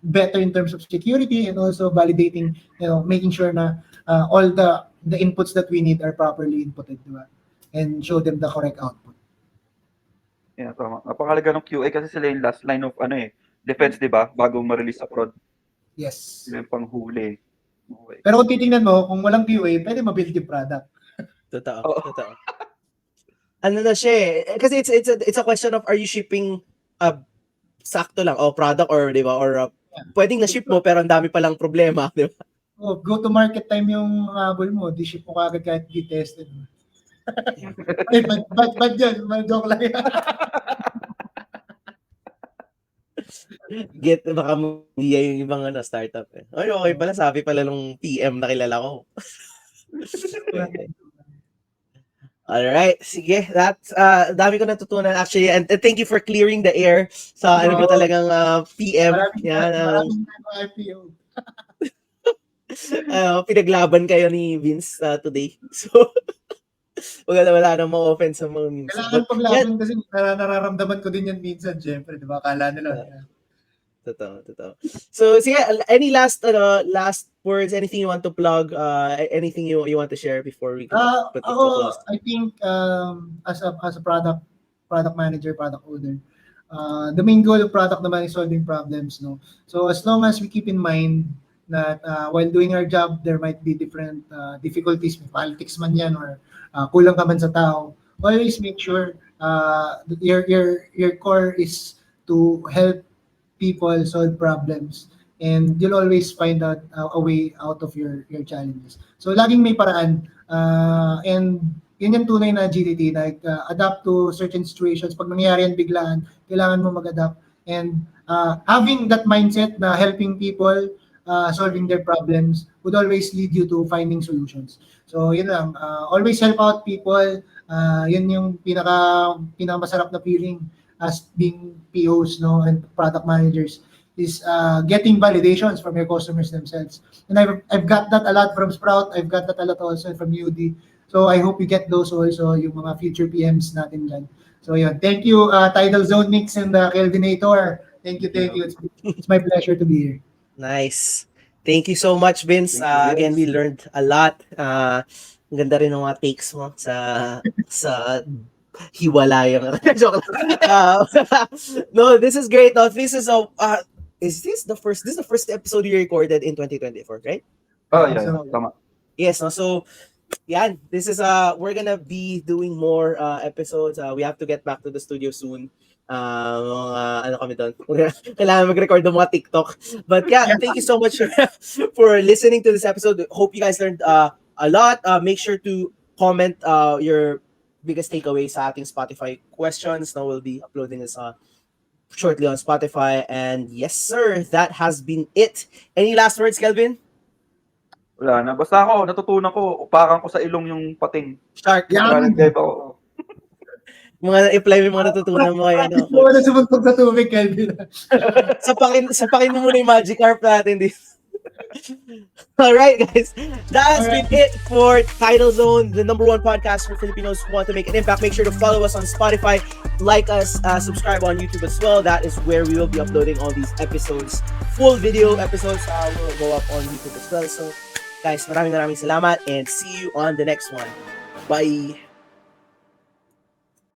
better in terms of security and also validating, making sure na all the inputs that we need are properly inputted, di ba? And show them the correct output. Yeah, tama. Napakalaga ng QA kasi sila yung last line of defense, di ba? Bago ma-release sa prod. Yes. Sila yung panghuli. Okay. Pero kung titingnan mo, kung walang QA, pwede ma-build yung product. Totoo. Ano na siya eh. Kasi it's a question of are you shipping sakto lang o product or di ba or pwedeng na-ship mo pero ang dami palang problema, di ba? Go to market time yung habol mo, di ship mo kagad kahit di tested. Ay, bad yan. Joke lang yan. Baka hindi yung ibang startup eh. Ay, okay pala. Sabi pala nung PM na kilala ko. Alright, sige. That's dami ko natutunan actually and thank you for clearing the air sa ano mo talagang PM. Maraming IPO. Pinaglaban kayo ni Vince today. So wala nang ma-offense sa mga memes. Kailangan paglaban kasi nararamdaman ko din yan minsan, syempre, di ba? Akala nila. Totoo. So, sige, any last words, anything you want to plug, anything you want to share before we put it to close? I think as a product manager, product owner, the main goal of product naman is solving problems, no? So as long as we keep in mind that while doing our job, there might be different difficulties, may politics man yan or kulang ka man sa tao, always make sure your core is to help people solve problems, and you'll always find out a way out of your challenges. So laging may paraan, and yun yung tunay na GDT, like adapt to certain situations. Pag nangyari yan biglaan, kailangan mo mag-adapt, and having that mindset na helping people solving their problems would always lead you to finding solutions. So yun lang, always help out people. Yun yung pinaka masarap na feeling as being POs, no, and product managers, is getting validations from your customers themselves. And I've got that a lot from Sprout. I've got that a lot also from UD. So I hope you get those also, yung mga future PMs natin dyan. So yeah, thank you, Tidal Zone Mix and Kelvinator. Thank you. It's my pleasure to be here. Nice. Thank you so much, Vince. Thank you, Again, we Vince. learned a lot. Ang ganda rin ng mga takes mo sa hiwalayang. Joke lang. No, this is great. No, this is this the first episode you recorded in 2024, right? Oh, yeah, tama. Yes, no. So, yan, this is we're gonna be doing more episodes. We have to get back to the studio soon. Ano kami doon? Kailangan mag-record ng mga TikTok. But yeah, thank you so much for listening to this episode. Hope you guys learned a lot. Make sure to comment your biggest takeaways sa ating Spotify questions. Now we'll be uploading this shortly on Spotify. And yes, sir, that has been it. Any last words, Kelvin? Wala na. Basta ako, natutunan ko, upakan ko sa ilong yung pating. Shark. Yeah. Nag-dive ako. Mga apply mo yung mga natutunan mo kay ano. Ito na sumuntog sa tubig, Kelvin. Sapakin mo muna yung Magikarp natin dito. Alright, guys. That has been it for Tidal Zone, the #1 podcast for Filipinos who want to make an impact. Make sure to follow us on Spotify, like us, subscribe on YouTube as well. That is where we will be uploading all these episodes. Full video episodes will go up on YouTube as well. So, guys, maraming salamat and see you on the next one. Bye!